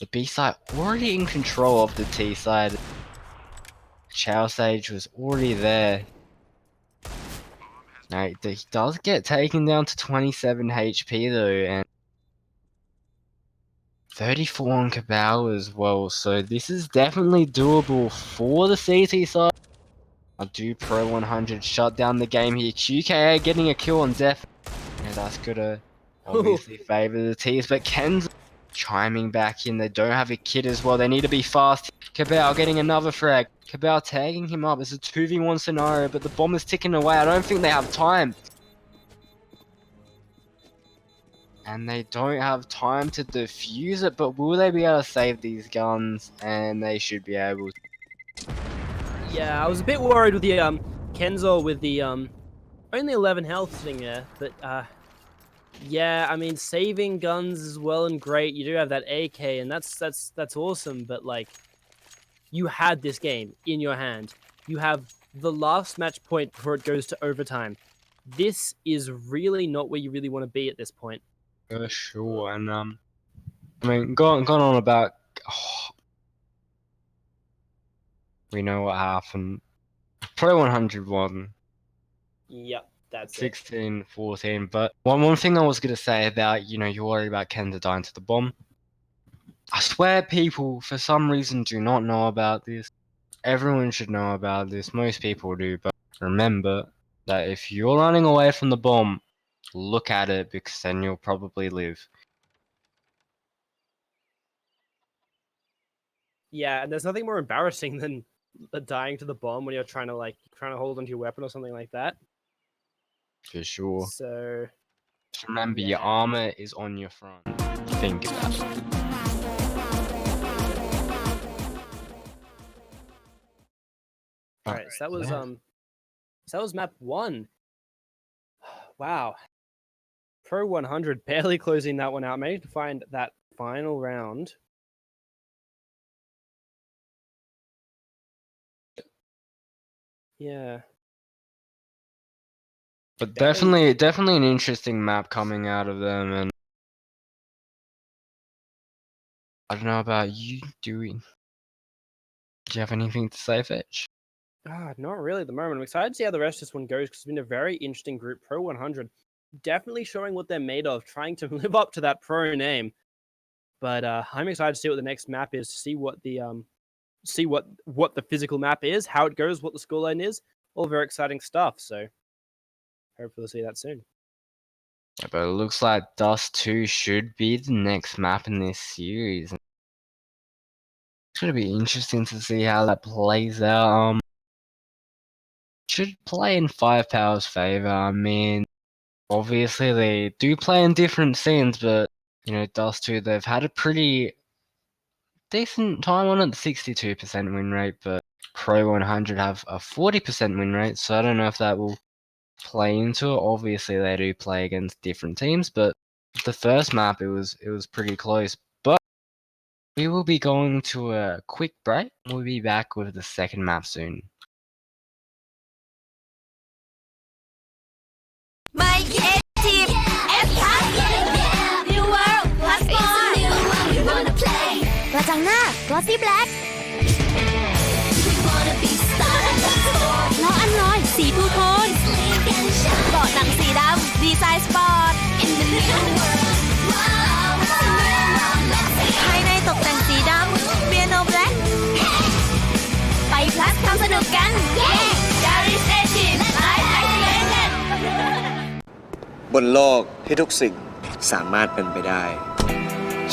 the B side already in control of the T side. Chow Sage was already there. Now, he does get taken down to 27 HP though, and 34 on Cabal as well, so this is definitely doable for the CT side. I'll do Pro 100 shut down the game here. QKA getting a kill on Def. And that's gonna obviously favour the T's, but Ken's chiming back in. They don't have a kit as well. They need to be fast. Cabal getting another frag. Cabal tagging him up. It's a 2v1 scenario, but the bomb is ticking away. I don't think they have time. And they don't have time to defuse it, but will they be able to save these guns? And they should be able to. Yeah, I was a bit worried with the Kenzo with the only 11 health sitting there, but yeah, I mean saving guns is well and great. You do have that AK, and that's awesome. But like, you had this game in your hand. You have the last match point before it goes to overtime. This is really not where you really want to be at this point. For sure, and I mean, gone on about. We know what happened. Pro 100 won. Yep, that's 16-14. But one thing I was gonna say about, you worry about Kenza dying to the bomb. I swear people for some reason do not know about this. Everyone should know about this. Most people do, but remember that if you're running away from the bomb, look at it, because then you'll probably live. Yeah, and there's nothing more embarrassing than dying to the bomb when you're trying to hold onto your weapon or something like that. For sure. So Just remember, your armor is on your front. Think about it. Alright, so that was map 1. Wow. Pro 100 barely closing that one out. Managed to find that final round. Yeah. But definitely an interesting map coming out of them, and I don't know about you, do you have anything to say, Fetch? Not really at the moment. I'm excited to see how the rest of this one goes, because it's been a very interesting group. Pro 100 definitely showing what they're made of, trying to live up to that pro name. But I'm excited to see what the next map is, to see what the physical map is, how it goes, what the scoreline is. All very exciting stuff. So hopefully we'll see that soon. Yeah, but it looks like Dust 2 should be the next map in this series. It's gonna be interesting to see how that plays out. Should play in 5POWER's favor. I mean, obviously they do play in different scenes, but Dust 2, they've had a pretty decent time on it, 62% win rate, but Pro 100 have a 40% win rate, so I don't know if that will play into it. Obviously they do play against different teams, but the first map it was pretty close. But we will be going to a quick break. We'll be back with the second map soon. My creative New World Passport กระจังหน้า Glossy Black ล้ออันลอยสีทูโทนเบาะหนังสีดำดีไซน์สปอร์ตภายในตกแต่งสีดำ Piano Black ไปพลัสทำสนุกกันเย้ Garage Station Live Activated บนโลกที่ทุกสิ่งสามารถเป็นไปได้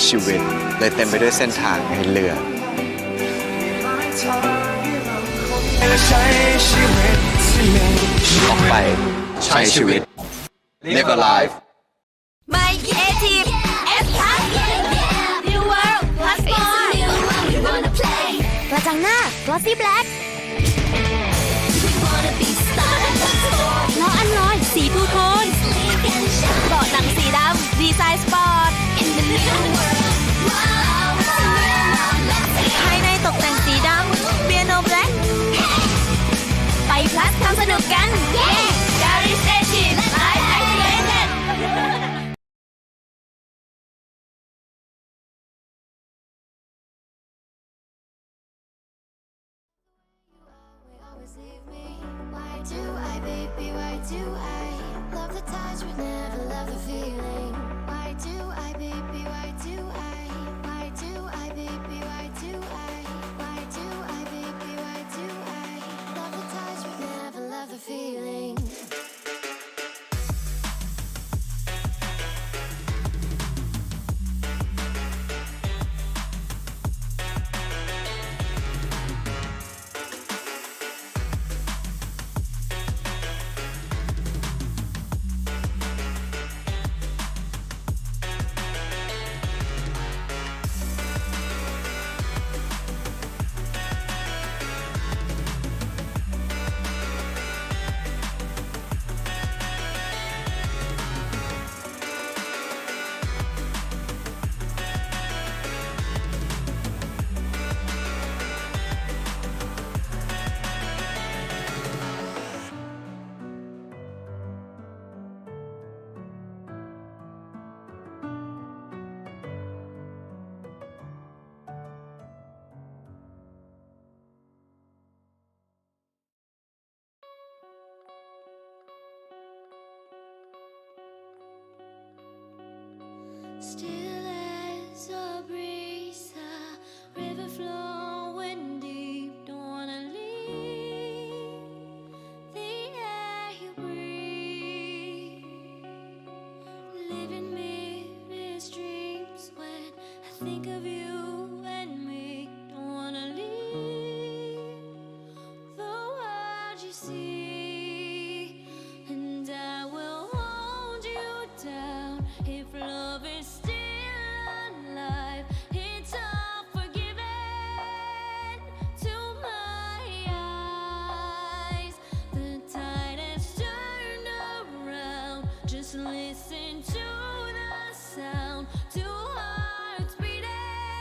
ชีวิตเลยเต็มไปด้วยเส้นทางให้เลือกออกไปใช้ชีวิต Live a life My creative New World Passport กระจังหน้า Glossy Black ล้ออันลอยสีทูโทนเบาะหนังสีดำดีไซน์สปอร์ตภายในตกแต่งสีดำ Piano Black ไปพลัสทำสนุกกันเย้ Garage Station Live Activated Why do I, baby, why do I love the touch but never love the feeling? Why do I, baby, why do I? Why do I, baby, why do I? Why do I, baby, why do I? Love the touch, but never love the feeling. Still as a breeze, a river flowing deep. Don't wanna leave the air you breathe. Living mirrors dreams when I think of you and me. Don't wanna leave the world you see, and I will hold you down if love is still alive. It's all forgiven to my eyes. The tide has turned around. Just listen to the sound. Two hearts beating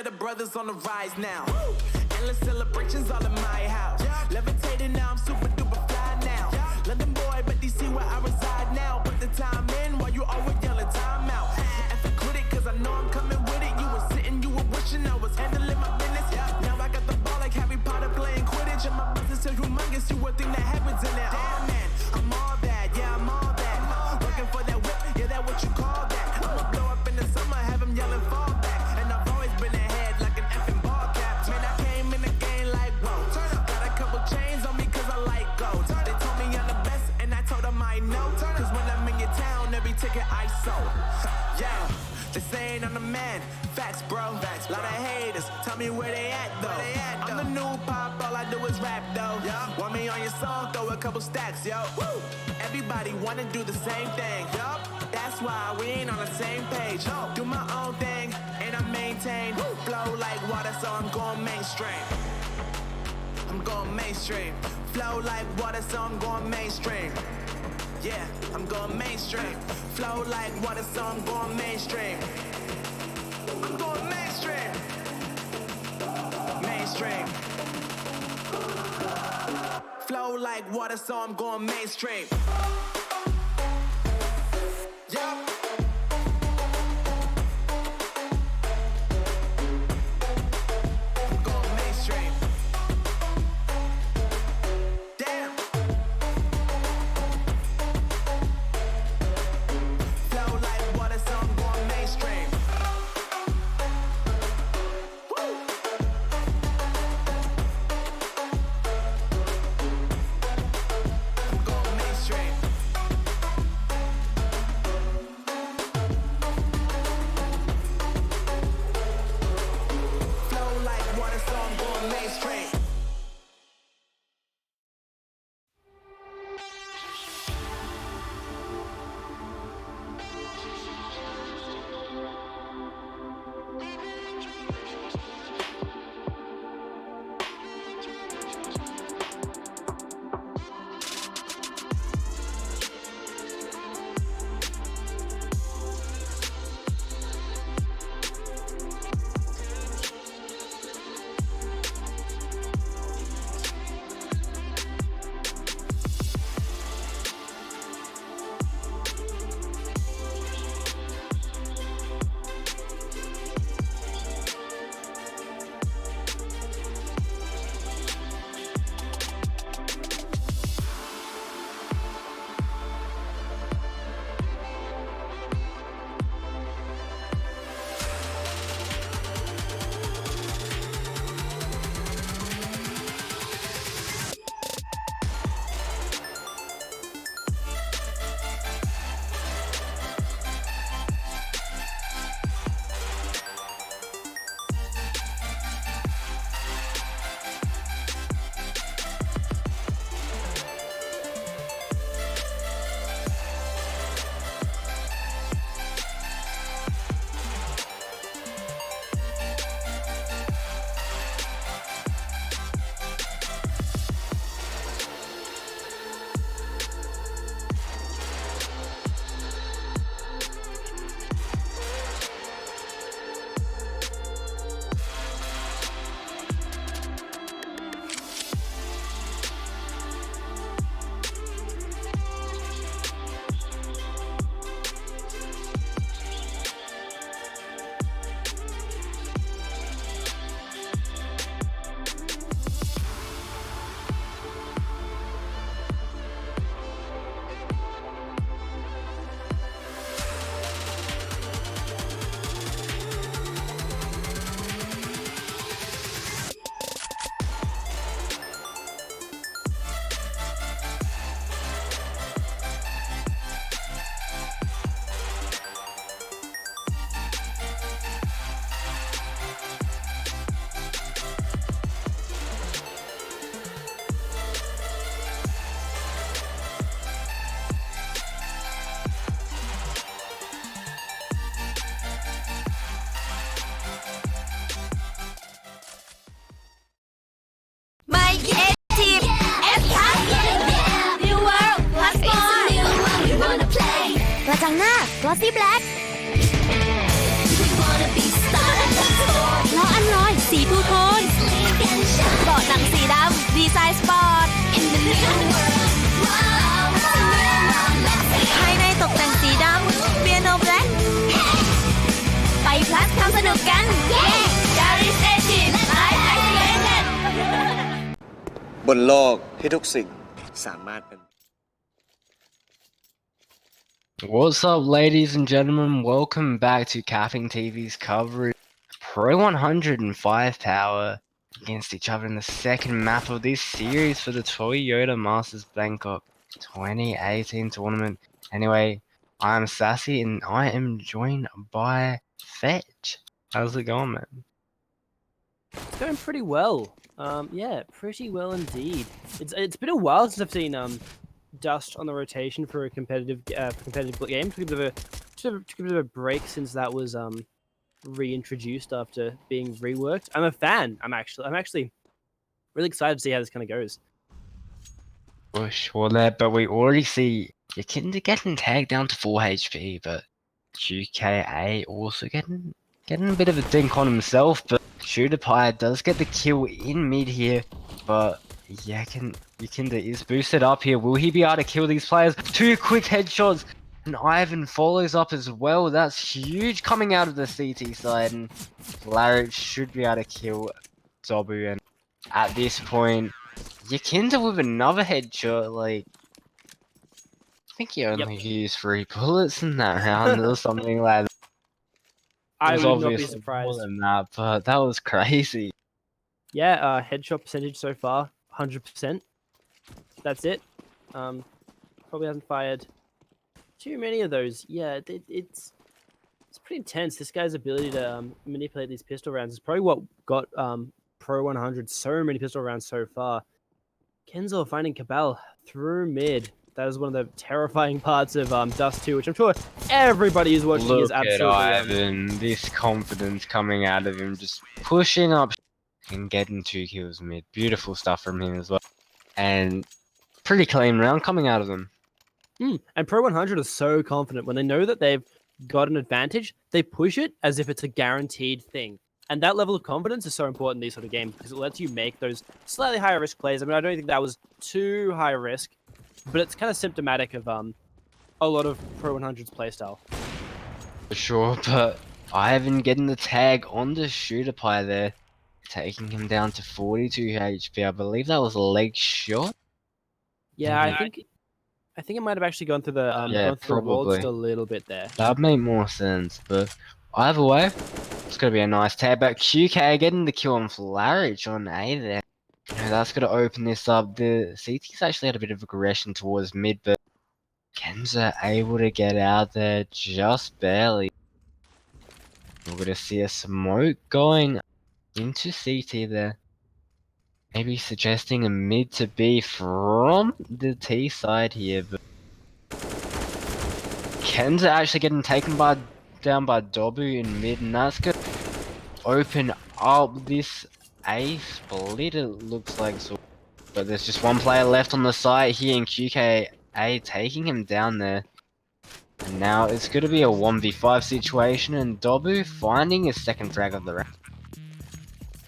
that the brothers on the rise now. Endless celebrations all in my house. Levitating now, I'm super duper fly now. London boy, but DC where I reside now. Put the time in while you always yelling time out. And for quit it, cause I know I'm coming with it. You were sitting, you were wishing I was handling my business. Now I got the ball like Harry Potter playing Quidditch. And my business is humongous, you would think that happens in there. Damn man, I'm all that, yeah, I'm all that. Looking for that whip, yeah, that what you call that. I'ma blow up in the summer, have him yelling fall back. And I've always been ahead like an effing ball cap. Man, I came in the game like, whoa. Got a couple chains on me cause I like gold. They told me I'm the best and I told them I know. Cause when I'm in your town, every ticket I sold. Yeah, they saying I'm the man. Facts, bro. Lot of haters, tell me where they at though. I'm the new pop, all I do is rap though. Want me on your song, throw a couple stacks, yo. Everybody wanna do the same thing. That's why we ain't on the same page. Do my own thing and I maintain. Flow like water, so I'm going mainstream. I'm going mainstream. Flow like water, so I'm going mainstream. Yeah, I'm going mainstream. Flow like water, so I'm going mainstream. I'm going mainstream. Mainstream. Flow like water, so I'm going mainstream. Yup. I'm going mainstream. Damn. Flow like water, so I'm going mainstream. Woo. I'm going mainstream. Flow like water, so I'm going mainstream. Glossy Black เรา สายสปอร์ต ภายในตกแต่งสีดำเปียโนแบล็คไปพลัสความสนุกกันเย้ดาริสเอชิไลฟ์แอคทีเวเต็ด บนโลกที่ทุกสิ่งสามารถเป็น What's up, ladies and gentlemen? Welcome back to CappingTV's coverage. Pro100 and 5POWER against each other in the second map of this series for the Toyota Masters Bangkok 2018 tournament. Anyway, I'm Sassy and I am joined by Fetch. How's it going, man? It's going pretty well. Yeah, pretty well indeed. It's been a while since I've seen Dust on the rotation for a competitive game. Took a bit of a break since that was reintroduced after being reworked. I'm a fan. I'm actually really excited to see how this kind of goes. For sure there, but we already see Yakinda getting tagged down to 4 HP, but QKA also getting a bit of a dink on himself, but Shooter does get the kill in mid here, but Yakinda is boosted up here. Will he be able to kill these players? 2 quick headshots, and Ivan follows up as well. That's huge coming out of the CT side, and Larry should be able to kill Zobu, and at this point, Yakinda with another headshot, like, I think he only used 3 bullets in that round or something like that. I Was would not be obviously more surprised. than that, but that was crazy. Yeah, headshot percentage so far, 100%. That's it. Probably hasn't fired too many of those. Yeah, it's pretty intense. This guy's ability to manipulate these pistol rounds is probably what got Pro100 so many pistol rounds so far. Kenzo finding Cabal through mid. That is one of the terrifying parts of Dust 2, which I'm sure everybody who's watching is Look at absolutely. Ivan, this confidence coming out of him, just pushing up and getting 2 kills mid. Beautiful stuff from him as well. And pretty clean round coming out of them. And Pro100 is so confident when they know that they've got an advantage, they push it as if it's a guaranteed thing. And that level of confidence is so important in these sort of games because it lets you make those slightly higher risk plays. I mean, I don't think that was too high risk, but it's kind of symptomatic of a lot of Pro100's playstyle. For sure, but Ivan getting the tag on the Shooter there, taking him down to 42 HP. I believe that was a leg shot. Yeah, I think it might have actually gone through the Yeah, the wall probably. just a little bit there. That'd make more sense, but either way, it's gonna be a nice tag. But QK getting the kill on Flarich on A there. You know, that's gonna open this up. The CT's actually had a bit of aggression towards mid, but Kenza able to get out there just barely. We're gonna see a smoke going into CT there. Maybe suggesting a mid to B from the T side here, but Kenza actually getting taken down by Dobu in mid, and that's gonna open up this A split, it looks like. So, but there's just one player left on the site here in QKA taking him down there. And now it's going to be a 1v5 situation, and Dobu finding his second frag of the round.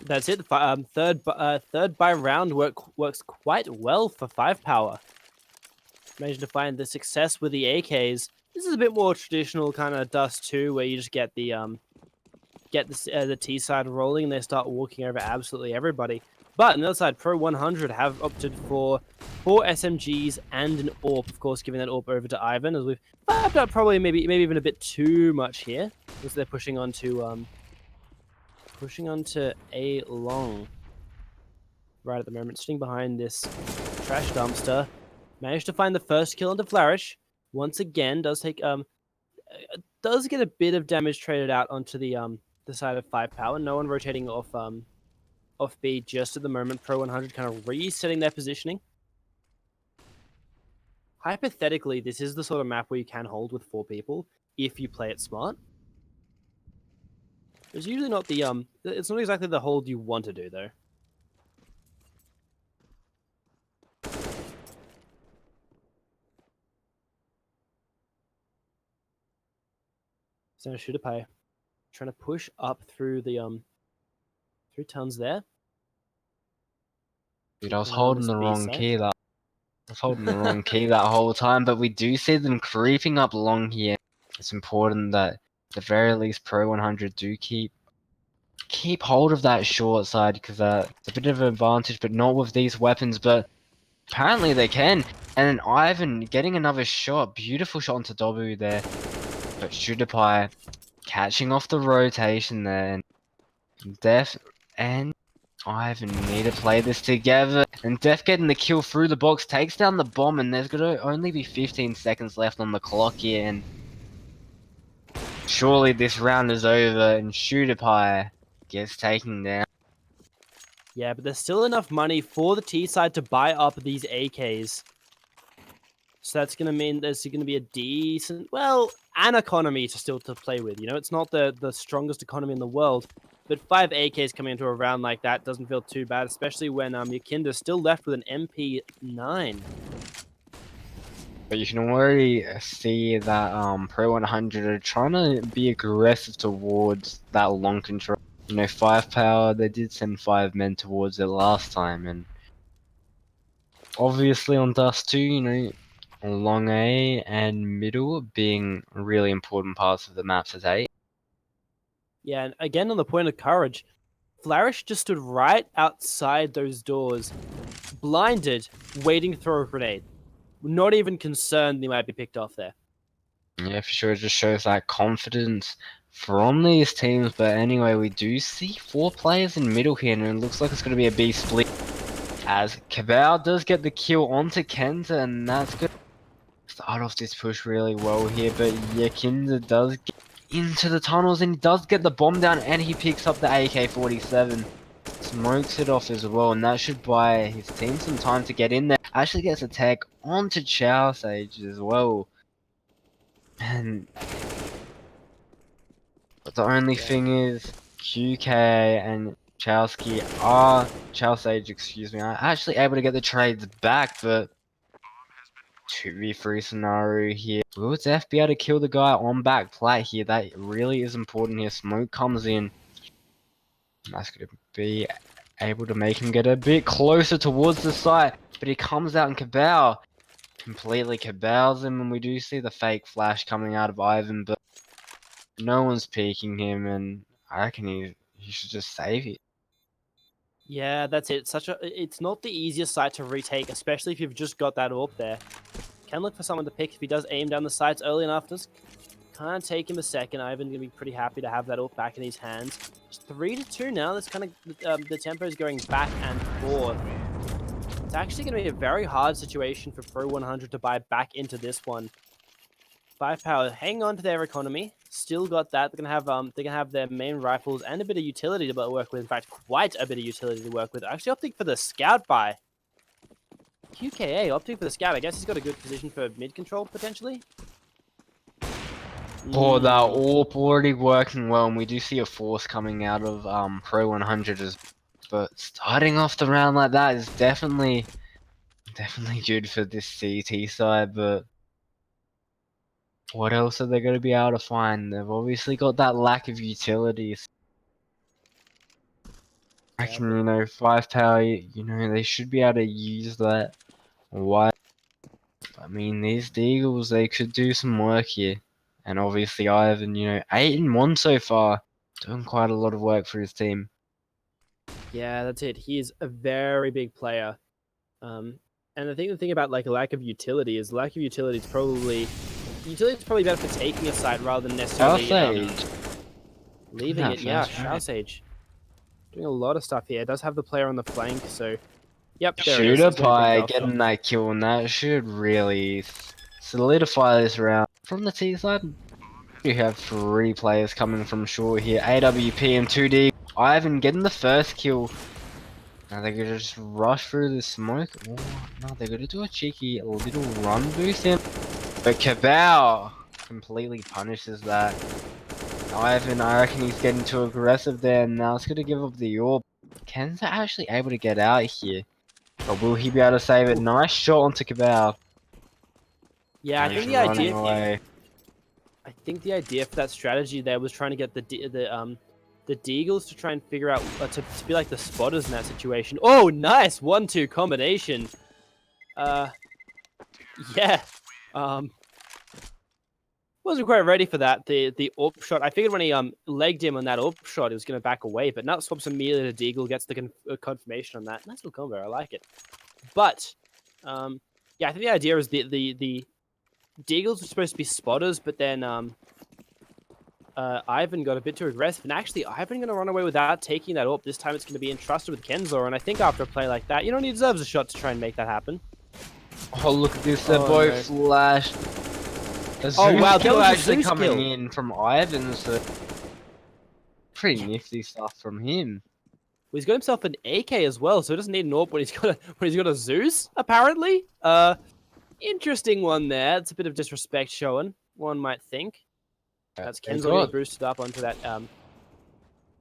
That's it. Third by round works quite well for 5POWER. Managed to find the success with the AKs. This is a bit more traditional kind of Dust 2, where you just get the T side rolling and they start walking over absolutely everybody. But on the other side, Pro100 have opted for 4 SMGs and an AWP, of course, giving that AWP over to Ivan, as we've flapped up probably maybe even a bit too much here, as they're pushing onto A long right at the moment, sitting behind this trash dumpster. Managed to find the first kill onto Flourish. Once again, does take does get a bit of damage traded out onto the side of 5POWER. No one rotating off B just at the moment. Pro100 kind of resetting their positioning. Hypothetically, this is the sort of map where you can hold with 4 people if you play it smart. It's usually not the it's not exactly the hold you want to do though. So Shooter trying to push up through the through tons there. Dude, I was Keep an eye on holding this the B wrong site. key that. I was holding the wrong key that whole time, but we do see them creeping up long here. It's important that, at the very least, Pro 100 do keep hold of that short side, because it's a bit of an advantage, but not with these weapons. But apparently they can. And then Ivan getting another shot, beautiful shot onto Dobu there. But Shooterpie catching off the rotation there, and Def and Ivan need to play this together. And Def getting the kill through the box takes down the bomb, and there's gonna only be 15 seconds left on the clock here, and surely this round is over, and Shooterpie gets taken down. Yeah, but there's still enough money for the T side to buy up these AKs. So that's going to mean there's going to be a decent, well, an economy to play with. You know, it's not the strongest economy in the world, but 5 AKs coming into a round like that doesn't feel too bad, especially when your Kinder's still left with an MP9. But you can already see that Pro 100 are trying to be aggressive towards that long control. You know, 5POWER, they did send 5 men towards it last time, and obviously on Dust 2, you know, long A and middle being really important parts of the maps as A. Yeah, and again on the point of courage, Flourish just stood right outside those doors, blinded, waiting to throw a grenade. Not even concerned they might be picked off there. Yeah, for sure, it just shows that confidence from these teams. But anyway, we do see 4 players in middle here, and it looks like it's going to be a B split. As Cabal does get the kill onto Kenza, and that's good. Start off this push really well here, but yeah, Kenza does get into the tunnels, and he does get the bomb down, and he picks up the AK-47. Smokes it off as well, and that should buy his team some time to get in there. Actually gets a tag onto Chow Sage as well. And but the only thing is, QK and Chow Sage, excuse me, are actually able to get the trades back, but 2v3 scenario here. Will Def be able to kill the guy on back plate here? That really is important here. Smoke comes in. That's going to be able to make him get a bit closer towards the site, but he comes out and Cabal completely cabals him, and we do see the fake flash coming out of Ivan, but no one's peeking him, and I reckon he should just save it. Yeah, that's it. It's not the easiest site to retake, especially if you've just got that AWP there. Can look for someone to pick if he does aim down the sights early enough. Just can't take him a second. Ivan's gonna be pretty happy to have that AWP back in his hands. It's 3-2 now. That's kind of the tempo is going back and forth. It's actually gonna be a very hard situation for Pro 100 to buy back into this one. 5POWER hang on to their economy. Still got that. They're gonna have their main rifles and a bit of utility to work with. In fact, quite a bit of utility to work with. Actually opting for the scout buy. QKA opting for the scout. I guess he's got a good position for mid control potentially. Oh, that AWP already working well, and we do see a force coming out of Pro 100 but starting off the round like that is definitely good for this CT side, but what else are they going to be able to find? They've obviously got that lack of utilities. I reckon, you know, 5POWER, you know, they should be able to use that. Why? I mean, these Deagles, they could do some work here. And obviously Ivan, you know, 8-1 so far. Doing quite a lot of work for his team. Yeah, that's it. He is a very big player. And I think the thing about like a lack of utility is utility is probably better for taking a site rather than necessarily leaving it. Yeah, Shao Sage doing a lot of stuff here. It does have the player on the flank, so yep. There it is. He's gonna Shooterpie take off. getting that kill, and that should really solidify this round. From the T side, you have 3 players coming from short here. AWP and 2D. Ivan getting the first kill. Now they're gonna just rush through the smoke. Oh, no, they're gonna do a cheeky little run boost in. But Cabal completely punishes that. Ivan, I reckon he's getting too aggressive there, and now it's gonna give up the AWP. Ken's actually able to get out here. But will he be able to save it? Nice shot onto Cabal. Yeah, He's running away. I think the idea for that strategy there was trying to get the the Deagles to try and figure out to be like the spotters in that situation. Oh, nice 1-2 combination. Yeah. Wasn't quite ready for that. The AWP shot. I figured when he legged him on that AWP shot, he was going to back away, but now swaps immediately to Deagle, gets the confirmation on that. Nice little combo. I like it. But yeah, I think the idea is the Deagles were supposed to be spotters, but then Ivan got a bit too aggressive, and actually Ivan going to run away without taking that AWP. This time it's going to be entrusted with Kenzo, and I think after a play like that, he deserves a shot to try and make that happen. Oh, look at this. They're both flashed. Oh, wow, that Kill was a actually Zeus coming kill. in from Ivan, so pretty nifty stuff from him. Well, he's got himself an AK as well, so he doesn't need an AWP when he's got a Zeus, apparently. Interesting one there. It's a bit of disrespect showing, one might think. That's Kenzo getting boosted up onto that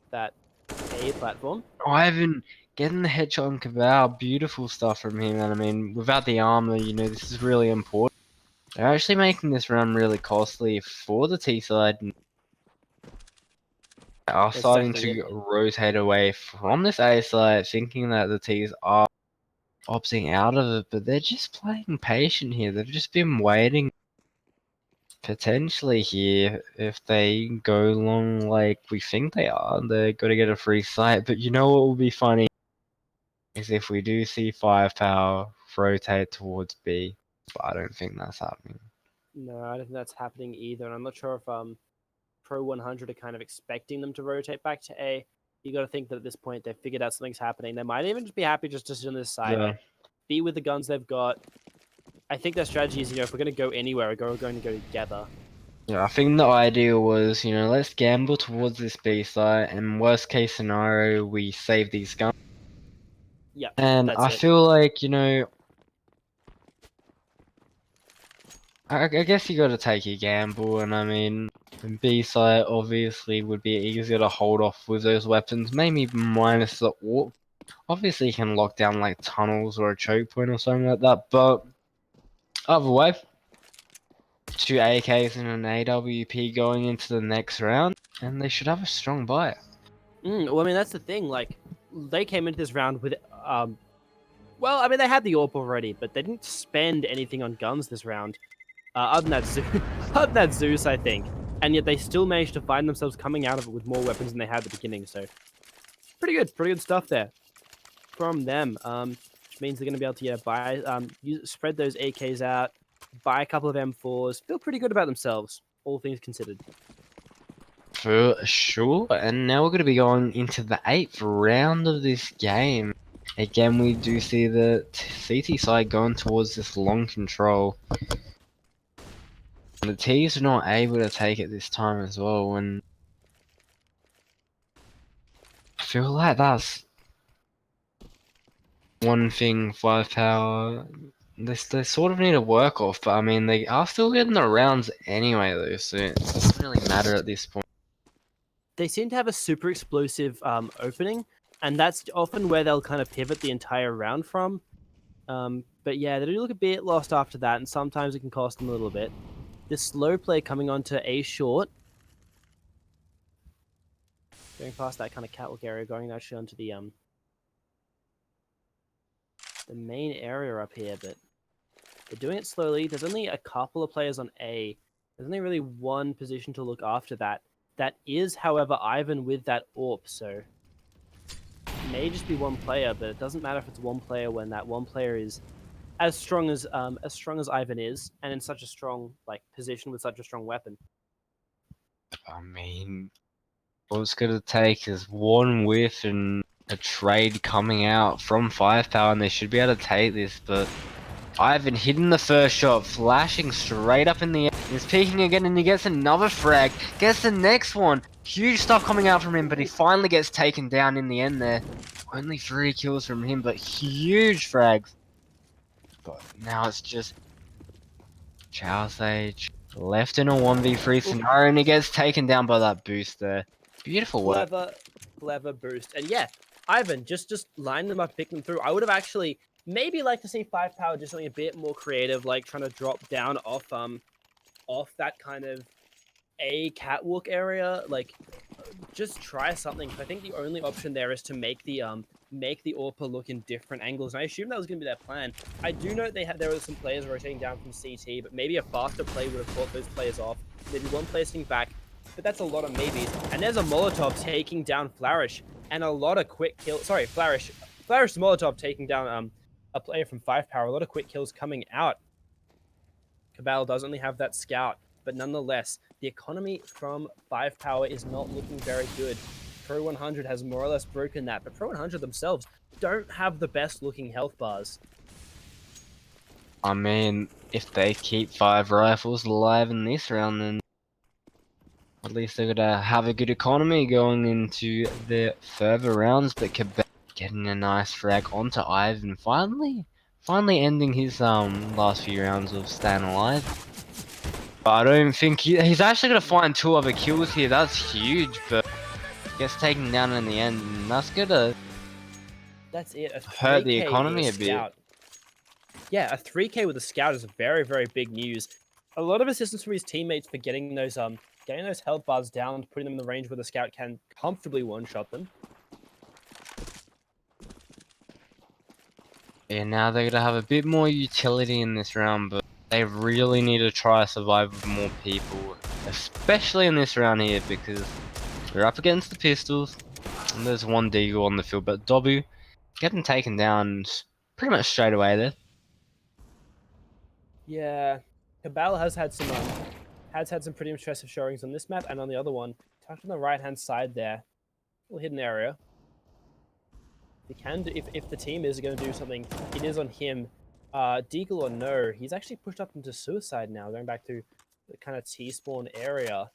that A platform. Ivan getting the headshot on Cabal, beautiful stuff from him, and I mean, without the armor, this is really important. They're actually making this round really costly for the T side. They are starting to rotate away from this A side, thinking that the T's are opting out of it, but they're just playing patient here. They've just been waiting. Potentially here, if they go long like we think they are, they're going to get a free site. But you know what will be funny? Is if we do see 5POWER rotate towards B. But I don't think that's happening. No, I don't think that's happening either, and I'm not sure if pro100 are kind of expecting them to rotate back to A. You got to think that at this point they've figured out something's happening. They might even just be happy just to sit on this side, be with the guns they've got. I think their strategy is, if we're going to go anywhere, we're going to go together. Yeah, I think the idea was, let's gamble towards this B site, and worst case scenario, we save these guns. Yeah, and I feel like, I guess you got to take your gamble, and I mean, B side obviously would be easier to hold off with those weapons, maybe minus the AWP. Obviously, you can lock down like tunnels or a choke point or something like that, but other way, 2 AKs and an AWP going into the next round, and they should have a strong buy. Well, I mean, that's the thing. Like, they came into this round with, well, I mean, they had the AWP already, but they didn't spend anything on guns this round. Other than that Zeus, I think. And yet they still managed to find themselves coming out of it with more weapons than they had at the beginning. So, pretty good stuff there from them. Which means they're going to be able to buy, spread those AKs out, buy a couple of M4s, feel pretty good about themselves, all things considered. For sure. And now we're going to be going into the 8th round of this game. Again, we do see the CT side going towards this long control. The T's are not able to take it this time as well, and I feel like that's one thing 5POWER they sort of need to work off, but I mean, they are still getting the rounds anyway though, so it doesn't really matter at this point. They seem to have a super explosive opening, and that's often where they'll kind of pivot the entire round from. But yeah, they do look a bit lost after that, and sometimes it can cost them a little bit. This slow play coming onto A short. Going past that kind of catwalk area, going actually onto the main area up here, but they're doing it slowly. There's only a couple of players on A. There's only really one position to look after that. That is, however, Ivan with that AWP, so it may just be one player, but it doesn't matter if it's one player when that one player is as strong as Ivan is, and in such a strong position with such a strong weapon. I mean, all it's gonna take is one whiff and a trade coming out from 5POWER, and they should be able to take this, but Ivan hitting the first shot, flashing straight up in the air. He's peeking again, and he gets another frag. Gets the next one. Huge stuff coming out from him, but he finally gets taken down in the end there. Only 3 kills from him, but huge frags. But now it's just Chow Sage left in a 1v3 scenario, and he gets taken down by that boost there. Beautiful work. Clever boost. And yeah, Ivan, just line them up, pick them through. I would have actually maybe liked to see 5POWER do something a bit more creative, like trying to drop down off that kind of A catwalk area. Like, just try something. 'Cause I think the only option there is to make the AWPer look in different angles, and I assume that was going to be their plan. I do know there were some players rotating down from CT, but maybe a faster play would have caught those players off. Maybe one player sitting back, but that's a lot of maybes. And there's a Molotov taking down Flourish, and a lot of quick kills. Sorry, Flourish Molotov taking down a player from 5POWER. A lot of quick kills coming out. Cabal does only have that scout, but nonetheless, the economy from 5POWER is not looking very good. pro100 has more or less broken that, but pro100 themselves don't have the best looking health bars. I mean, if they keep 5 rifles alive in this round, then at least they're gonna have a good economy going into the further rounds. But Quebec getting a nice frag onto Ivan, finally ending his last few rounds of staying alive. But I don't think he's actually gonna find 2 other kills here. That's huge, but gets taken down in the end, and that's gonna That's it. hurt the economy a bit. Yeah, a 3K with a scout is very, very big news. A lot of assistance from his teammates for getting those health bars down, putting them in the range where the scout can comfortably one-shot them. Yeah, now they're gonna have a bit more utility in this round, but they really need to try to survive with more people, especially in this round here, because they're up against the pistols, and there's one deagle on the field, but Dobu getting taken down pretty much straight away there. Yeah, Cabal has had some pretty impressive showings on this map and on the other one. Tucked on the right-hand side there, little hidden area. If the team is going to do something, it is on him. Deagle or no, he's actually pushed up into suicide now, going back to the kind of T-spawn area.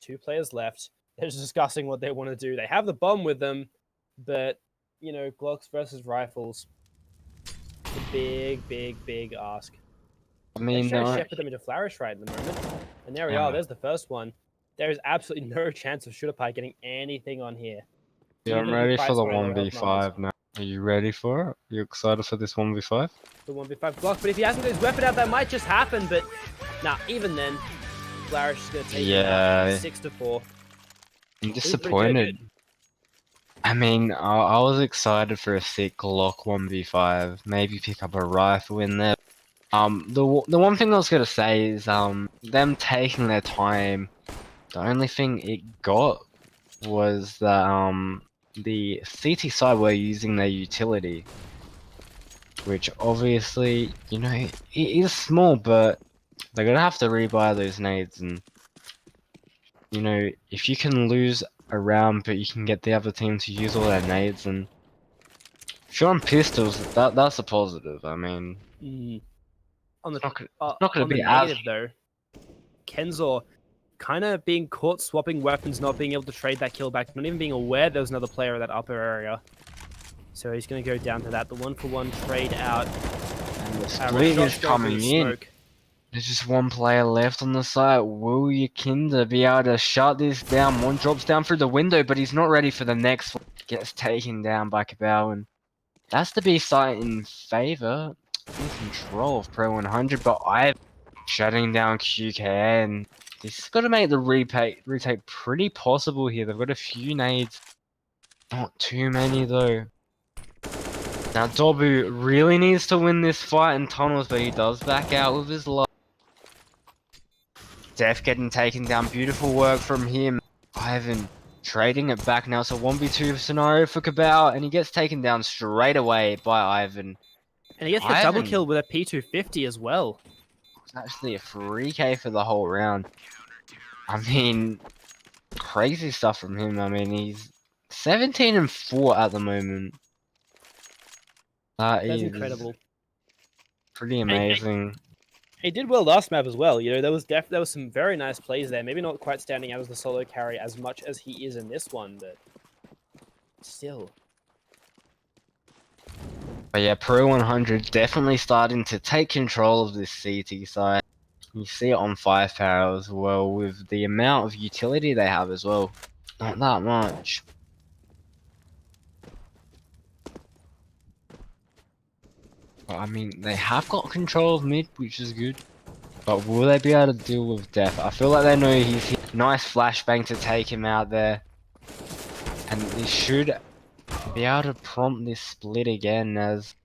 2 players left. They're just discussing what they want to do. They have the bomb with them, but, you know, Glocks versus rifles. It's a big, big, big ask. I mean, they're trying to shepherd them into Flourish right at the moment. And there we are, there's the first one. There is absolutely no chance of ShooterPie getting anything on here. yeah, I'm Even ready for the Price Runner has 1v5 now. Are you ready for it? You excited for this 1v5? The 1v5 Glock, but if he hasn't got his weapon out, that might just happen, but nah, even then, Flourish is going to take him out 6-4. I'm disappointed. I mean, I was excited for a sick Glock 1v5, maybe pick up a rifle in there. The one thing I was gonna say is them taking their time. The only thing it got was that the CT side were using their utility, which obviously, you know, it is small, but they're gonna have to rebuy those nades, and you know, if you can lose a round but you can get the other team to use all their nades, and if you're on pistols, that's a positive. I mean, On the not gonna be negative though, Kenzor kind of being caught swapping weapons, not being able to trade that kill back, not even being aware there was another player in that upper area. So he's going to go down to that. The 1-for-1 trade out. And the split is coming in. There's just one player left on the site. Will Yakinda be able to shut this down? One drops down through the window, but he's not ready for the next one. Gets taken down by Cabal, and that's the B site in favor, in control of pro100, but I'm shutting down QKA, and this is going to make the retake pretty possible here. They've got a few nades, not too many though. Now Dobu really needs to win this fight in tunnels, but he does back out with his life. Def getting taken down, beautiful work from him. Ivan trading it back now. It's a 1v2 scenario for Cabal, and he gets taken down straight away by Ivan. And he gets the double kill with a P250 as well. It's actually a 3k for the whole round. I mean, crazy stuff from him. I mean, he's 17-4 at the moment. That's incredible. Pretty amazing. He did well last map as well. You know, there was some very nice plays there. Maybe not quite standing out as the solo carry as much as he is in this one, but still. But yeah, pro100 definitely starting to take control of this CT side. You see it on 5POWER as well, with the amount of utility they have as well. Not that much. But I mean, they have got control of mid, which is good. But will they be able to deal with Def? I feel like they know he's here. Nice flashbang to take him out there. and he should be able to prompt this split again, as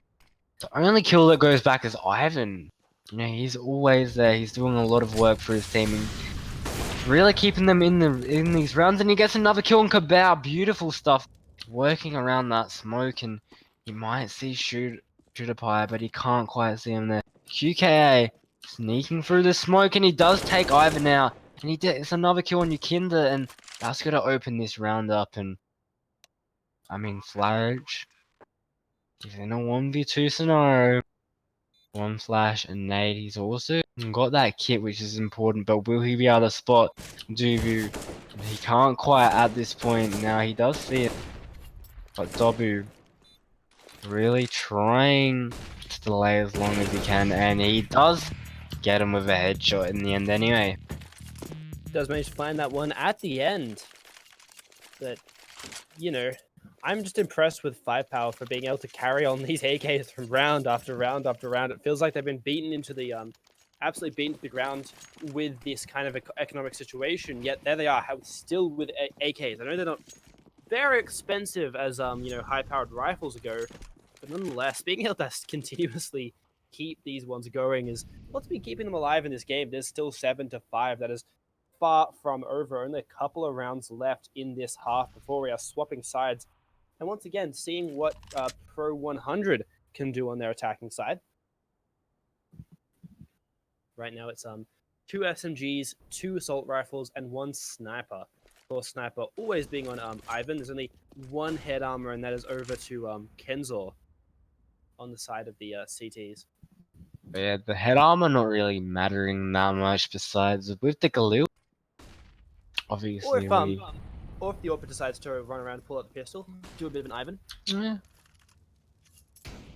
the only kill that goes back is Ivan. You know, he's always there. He's doing a lot of work for his team, and really keeping them in these rounds. And he gets another kill on Cabal. Beautiful stuff, working around that smoke, and he might see Shooter Pie, but he can't quite see him there. QKA sneaking through the smoke, and he does take Ivan out, and he gets another kill on Yukinda, and that's gonna open this round up. And I mean, Flourish is in a 1v2 scenario. One flash and nade. He's also got that kit, which is important, but will he be able to spot Dubu? He can't quite at this point. Now he does see it, but Dobu really trying to delay as long as he can, and he does get him with a headshot in the end anyway. Does manage to find that one at the end. But, you know, I'm just impressed with 5POWER for being able to carry on these AKs from round after round after round. It feels like they've been beaten into the absolutely beaten to the ground with this kind of economic situation. Yet there they are, still with AKs. I know they're not very expensive as you know, high-powered rifles go, but nonetheless, being able to continuously keep these ones going is what's been keeping them alive in this game. There's still 7-5. That is far from over. Only a couple of rounds left in this half before we are swapping sides. And once again, seeing what pro100 can do on their attacking side. Right now, it's 2 SMGs, 2 assault rifles, and 1 sniper. For sniper always being on Ivan. There's only 1 head armor, and that is over to Kenzor on the side of the CTs. Yeah, the head armor not really mattering that much. Besides, with the Galil, obviously. Or if the AWP decides to run around and pull out the pistol, do a bit of an Ivan. Yeah.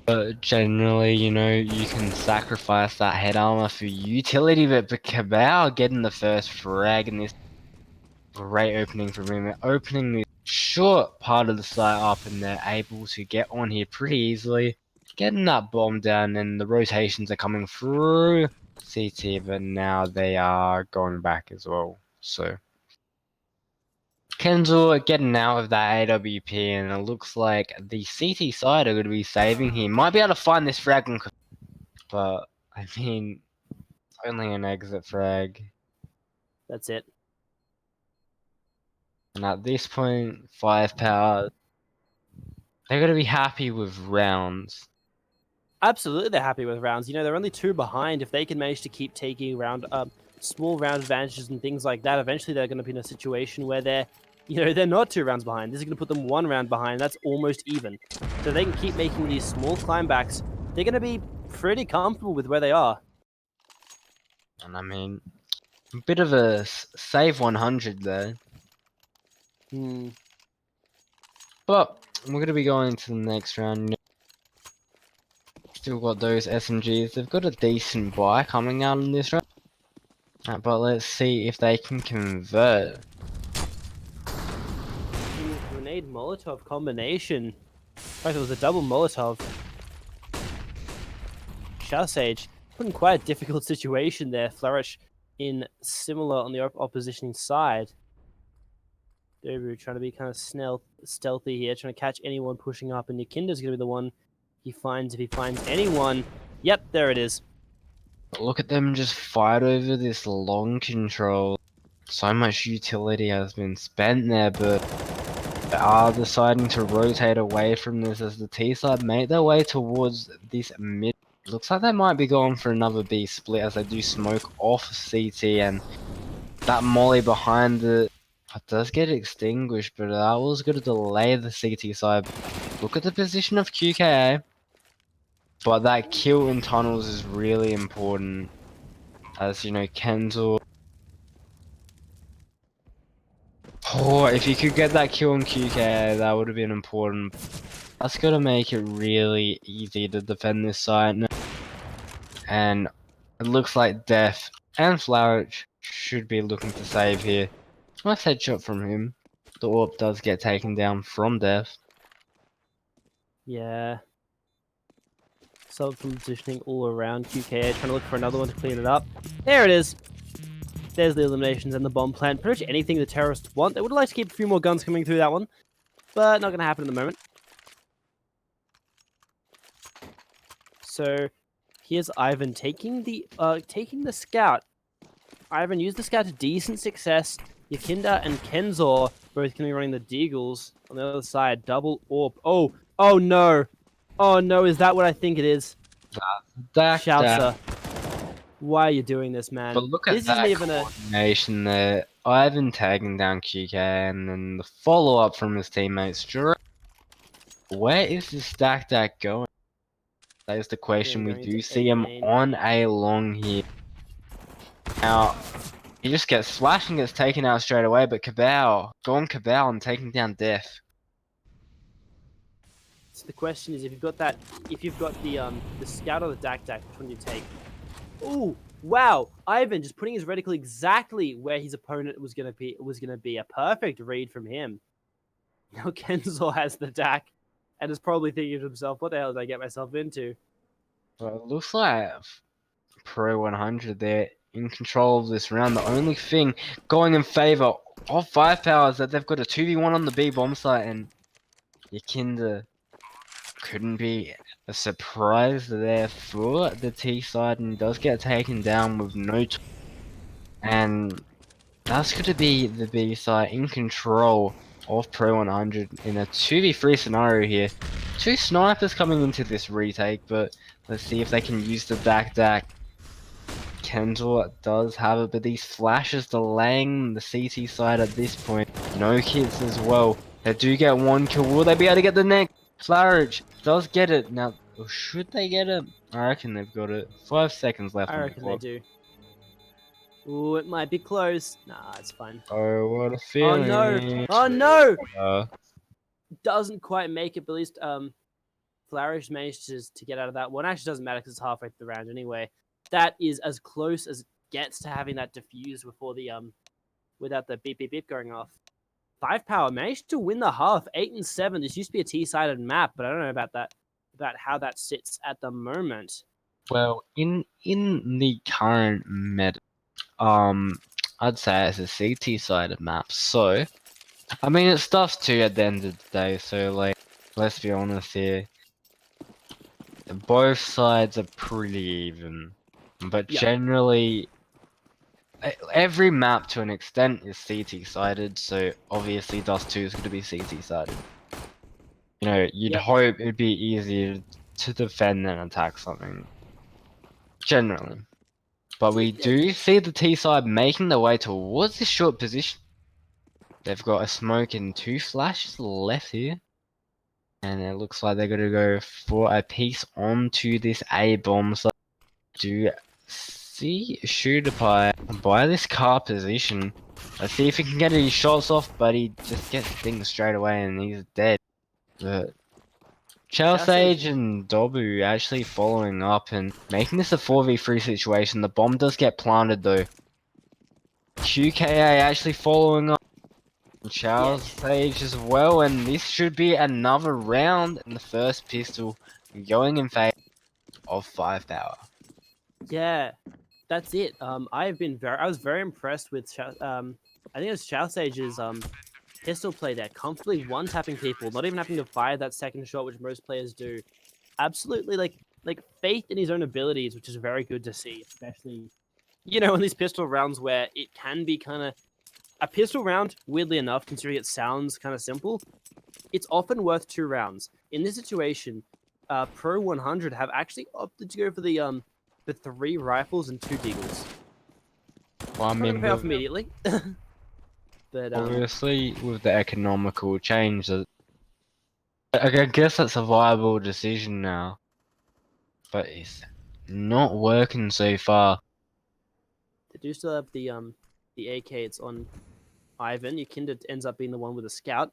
But generally, you know, you can sacrifice that head armor for utility, but Cabal getting the first frag in this great opening for him, opening this short part of the site up, and they're able to get on here pretty easily, getting that bomb down, and the rotations are coming through CT, but now they are going back as well, so. Kenzo getting out of that AWP, and it looks like the CT side are going to be saving him. Might be able to find this frag, but I mean, only an exit frag. That's it. And at this point, 5POWER, they're going to be happy with rounds. Absolutely, they're happy with rounds. You know, they're only 2 behind. If they can manage to keep taking small round advantages and things like that, eventually they're going to be in a situation where they're not 2 rounds behind. This is going to put them 1 round behind. That's almost even. So they can keep making these small climb backs. They're going to be pretty comfortable with where they are. And I mean, a bit of a save 100 there. But we're going to be going to the next round. Still got those SMGs. They've got a decent buy coming out in this round. But let's see if they can convert. Grenade Molotov combination. In fact, it was a double Molotov. Shadow Sage put in quite a difficult situation there. Flourish in similar on the opposition side. Dobu trying to be kind of stealthy here, trying to catch anyone pushing up, and Yukinda's going to be the one he finds if he finds anyone. Yep, there it is. Look at them just fight over this long control. So much utility has been spent there, but they are deciding to rotate away from this as the T side make their way towards this mid. Looks like they might be going for another B split as they do smoke off CT, and that molly behind it does get extinguished, but that was going to delay the CT side. Look at the position of QKA. But that kill in tunnels is really important, as you know, Kenzo. Oh, if you could get that kill in QK, that would have been important. That's gonna make it really easy to defend this side. And it looks like Death and Flourish should be looking to save here. Nice headshot from him. The AWP does get taken down from Death. Yeah. Solid positioning all around QKA, trying to look for another one to clean it up. There it is. There's the eliminations and the bomb plant. Pretty much anything the terrorists want. They would like to keep a few more guns coming through that one. but not going to happen at the moment. So here's Ivan taking the scout. Ivan used the scout to decent success. Yakinda and Kenzor both going to be running the Deagles on the other side. Double AWP. Oh no. Oh no, is that what I think it is? Shouser. Why are you doing this, man? But look at this that isn't even a coordination there. Ivan tagging down QK and then the follow-up from his teammates. Where is this stack going? That is the question. We going do to see A him main. on A long here. Now, he just gets flashed and gets taken out straight away, but Cabal and taking down Def. So the question is, if you've got the scout or the Dak, which one do you take? Ooh, wow! Ivan just putting his reticle exactly where his opponent was gonna be. A perfect read from him. Now Kenzor has the Dak, and is probably thinking to himself, "What the hell did I get myself into?" Well, it looks like pro100 they're in control of this round. The only thing going in favor of 5POWER is that they've got a 2v1 on the B bomb site, and Yakinda couldn't be a surprise there for the T side, and does get taken down with no and that's going to be the B side in control of pro100 in a 2v3 scenario here. Two snipers coming into this retake, but let's see if they can use the Dak. Kendall does have it, but these flashes delaying the CT side at this point. No hits as well. They do get one kill. Will they be able to get the next? Flarage does get it. Now, should they get it? I reckon they've got it. 5 seconds left I on the reckon they clock. do. Ooh, it might be close. Nah, it's fine. Oh, what a Oh feeling. no! Oh no! Uh, Doesn't quite make it, but at least Flourish managed to get out of that one. Actually, doesn't matter because it's halfway through the round anyway. That is as close as it gets to having that diffuse before the without the beep beep beep going off. 5POWER managed to win the half, 8 and 7. This used to be a T-sided map, but I don't know about that, about how that sits at the moment. well, in the current meta, I'd say it's a CT sided map. So, I mean, it's stuff too at the end of the day. So, like, let's be honest here. Both sides are pretty even, but Yeah. generally, every map to an extent is CT sided. So obviously, Dust 2 is going to be CT sided. You know, you'd Yep. hope it'd be easier to defend than attack something. Generally. But we do see the T side making their way towards this short position. They've got a smoke and 2 flashes left here. And it looks like they're going to go for a piece onto this A bomb. So do see Shooter Pie by this car position. Let's see if he can get any shots off, but he just gets things straight away and he's dead. But Sage and Dobu actually following up and making this a 4v3 situation. The bomb does get planted though. QKA actually following up. Sage as well, and this should be another round in the first pistol going in favor of 5POWER. Yeah, that's it. I was very impressed with I think it was Sage's pistol play there, comfortably one-tapping people, not even having to fire that second shot, which most players do. Absolutely, like faith in his own abilities, which is very good to see, especially, you know, in these pistol rounds where it can be kind of a pistol round. Weirdly enough, considering it sounds kind of simple, it's often worth 2 rounds. In this situation, pro100 have actually opted to go for the 3 rifles and 2 deagles. Well, I mean, pay off immediately. But obviously, with the economical change, I guess that's a viable decision now. But it's not working so far. they do still have the AK. It's on Ivan. Yakinda ends up being the one with a scout.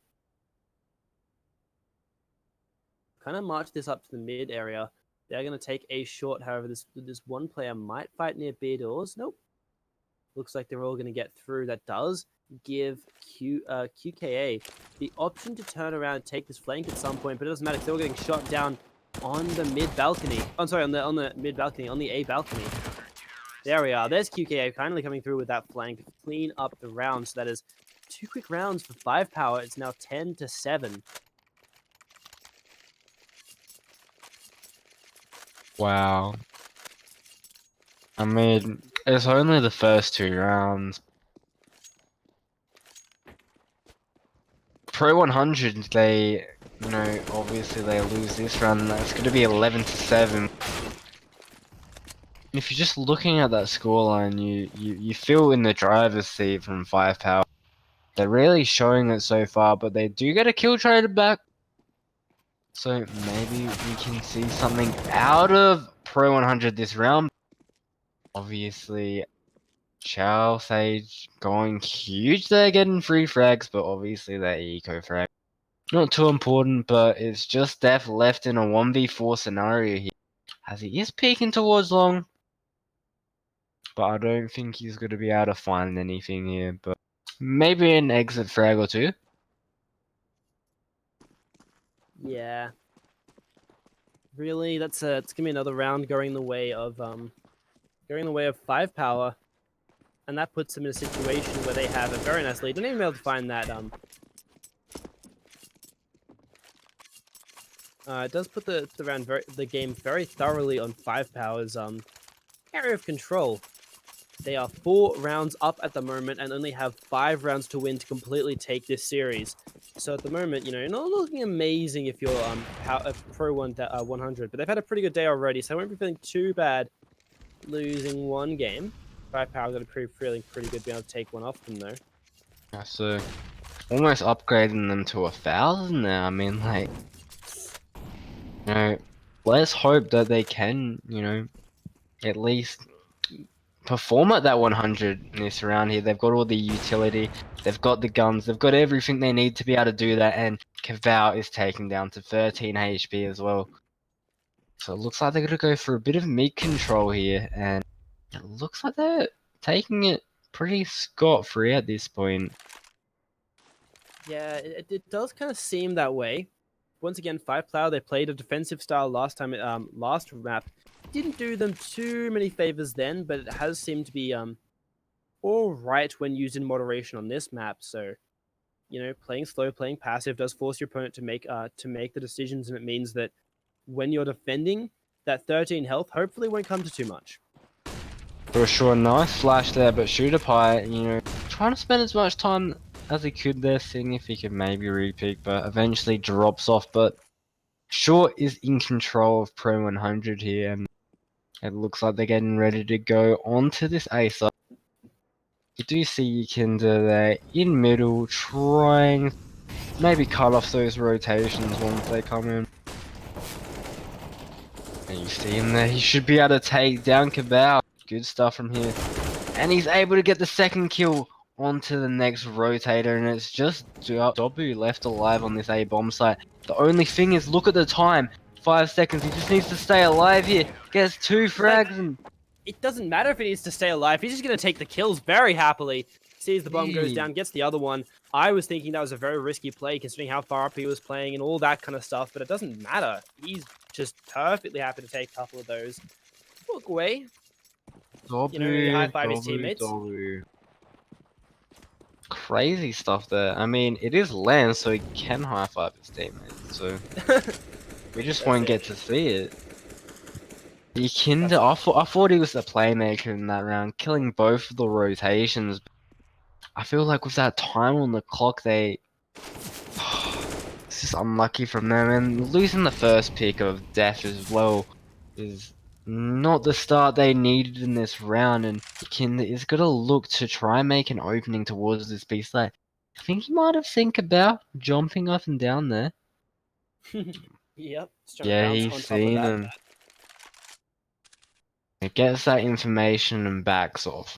Kind of march this up to the mid area. They're going to take A short. However, this one player might fight near B doors. Nope. Looks like they're all going to get through. That does give QKA the option to turn around and take this flank at some point, but it doesn't matter because they're all getting shot down on the mid balcony. I'm sorry, on the mid balcony, on the A balcony. There we are. There's QKA kindly coming through with that flank to clean up the round. So that is 2 quick rounds for 5POWER. It's now 10-7. Wow. I mean, it's only the first 2 rounds. Pro 100, they, you know, obviously they lose this round, and that's going to be 11-7. If you're just looking at that scoreline, you feel in the driver's seat from 5POWER. They're really showing it so far, but they do get a kill traded back. So maybe we can see something out of Pro 100 this round. Obviously, Chow Sage going huge there, getting free frags, but obviously that eco frag. Not too important, but it's just Def left in a 1v4 scenario here, as he is peeking towards long. But I don't think he's going to be able to find anything here, but maybe an exit frag or 2. Yeah. Really, it's gonna be another round going the way of 5POWER, and that puts them in a situation where they have a very nice lead. Don't even be able to find that it does put the game very thoroughly on 5POWER's area of control. They are 4 rounds up at the moment and only have 5 rounds to win to completely take this series. So at the moment, you know, you're not looking amazing if you're a Pro 100, but they've had a pretty good day already, so I won't be feeling too bad losing one game. 5POWER got a feeling pretty good being able to take one off them though. Yeah, so almost upgrading them to 1,000 now. I mean, like, you know, let's hope that they can, you know, at least perform at that 100 in this round here. They've got all the utility, they've got the guns, they've got everything they need to be able to do that, and Kavau is taking down to 13 HP as well. So it looks like they're going to go for a bit of mid control here, and it looks like they're taking it pretty scot-free at this point. Yeah, it does kind of seem that way. Once again, 5POWER, they played a defensive style last time, last map. Didn't do them too many favors then, but it has seemed to be all right when used in moderation on this map. So, you know, playing slow, playing passive does force your opponent to make the decisions, and it means that when you're defending, that 13 health hopefully won't come to too much. For sure, nice flash there, but ShooterPie, you know, trying to spend as much time as he could there, seeing if he could maybe repeat, but eventually drops off. But Short is in control of Pro 100 here, and it looks like they're getting ready to go onto this A side. You do see Yikinda there in middle, trying maybe cut off those rotations once they come in. And you see him there, he should be able to take down Kavau. Good stuff from here. And he's able to get the second kill onto the next rotator, and it's just Dobu left alive on this A bomb site. The only thing is, look at the time. 5 seconds, he just needs to stay alive here. Gets 2 frags and... It doesn't matter if he needs to stay alive, he's just going to take the kills very happily. Sees the bomb goes down, gets the other one. I was thinking that was a very risky play considering how far up he was playing and all that kind of stuff, but it doesn't matter. He's just perfectly happy to take a couple of those. Walk away. Dobu, You know, he high-five his teammates. Dobu. Crazy stuff there. I mean, it is land, so he can high-five his teammates, so... we just won't get to see it. Yikinda, I thought he was the playmaker in that round, killing both of the rotations. I feel like with that time on the clock, it's just unlucky from them, and losing the first pick of Death as well is not the start they needed in this round, and Yikinda is going to look to try and make an opening towards this piece. Like, I think he might have think about jumping up and down there. Yep. Yeah, he's seen him. It gets that information and backs off.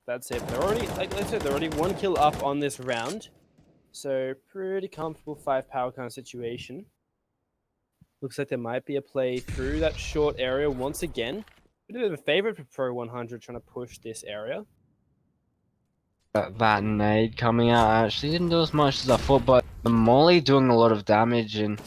That's it. They're already, like I said, they're already 1 kill up on this round. So pretty comfortable 5POWER kind of situation. Looks like there might be a play through that short area once again. A bit of a favorite for Pro 100 trying to push this area. That nade coming out actually didn't do as much as I thought, but the molly doing a lot of damage, and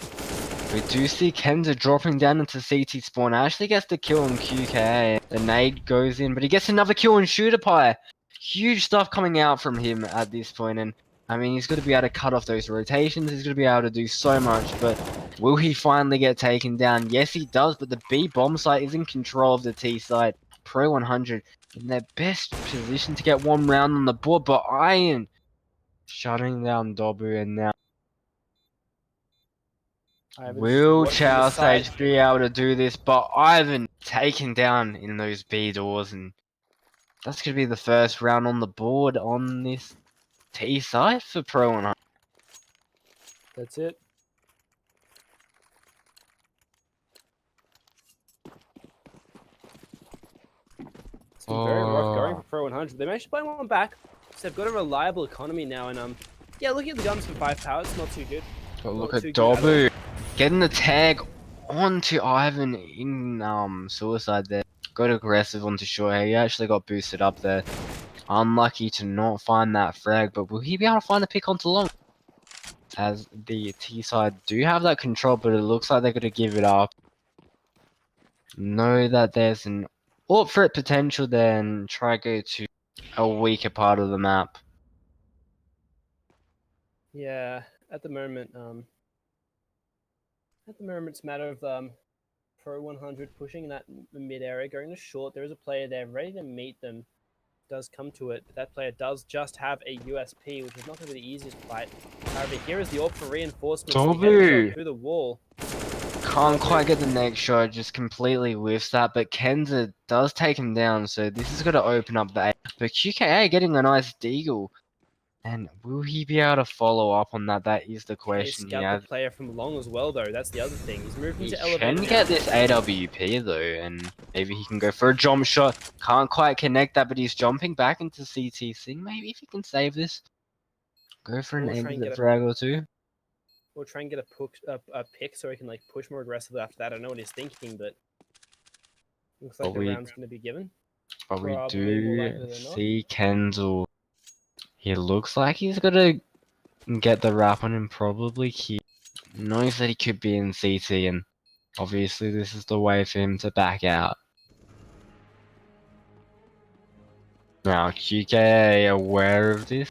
we do see Kenza dropping down into CT spawn. Actually gets the kill on QK. The nade goes in, but he gets another kill on ShooterPie. huge stuff coming out from him at this point, and I mean, he's going to be able to cut off those rotations. He's going to be able to do so much, but will he finally get taken down? Yes, he does, but the B bomb site is in control of the T side. Pro 100 in their best position to get one round on the board, but Iron shutting down Dobu, and now will Chow Sage be able to do this? But Ivan taken down in those B doors, and that's going to be the first round on the board on this T side for Pro 100. That's it. It's been very rough going for Pro 100. They managed to play one back. So they've got a reliable economy now, and yeah, looking at the guns from 5POWER, it's not too good. But look at Dobu getting the tag onto Ivan in suicide there. Got aggressive onto Short. He actually got boosted up there. Unlucky to not find that frag, but will he be able to find a pick onto long? As the T side do have that control, but it looks like they're going to give it up. Know that there's an AWP for it potential there, and try go to a weaker part of the map. Yeah, at the moment, it's a matter of Pro 100 pushing in that mid area, going to short. There is a player there ready to meet them. Does come to it, but that player does just have a USP, which is not going to be the easiest fight. However, here is the AWP for reinforcements. Dobu Through the wall. can't quite get the next shot, just completely whiffs that, but Kenza does take him down, so this is going to open up the A. But QKA getting a nice deagle. And will he be able to follow up on that? That is the question. He scout the player from long as well, though. That's the other thing. He's moved into He elevator. can get this AWP though, and maybe he can go for a jump shot. Can't quite connect that, but he's jumping back into CTC. Maybe if he can save this, go for an exit frag or two. We'll try and get a pick so he can like push more aggressively after that. I don't know what he's thinking, but looks like the round's going to be given. But we do see Kenzel. He looks like he's gonna get the wrap on him probably. He knows that he could be in CT, and obviously this is the way for him to back out. Now QKA aware of this.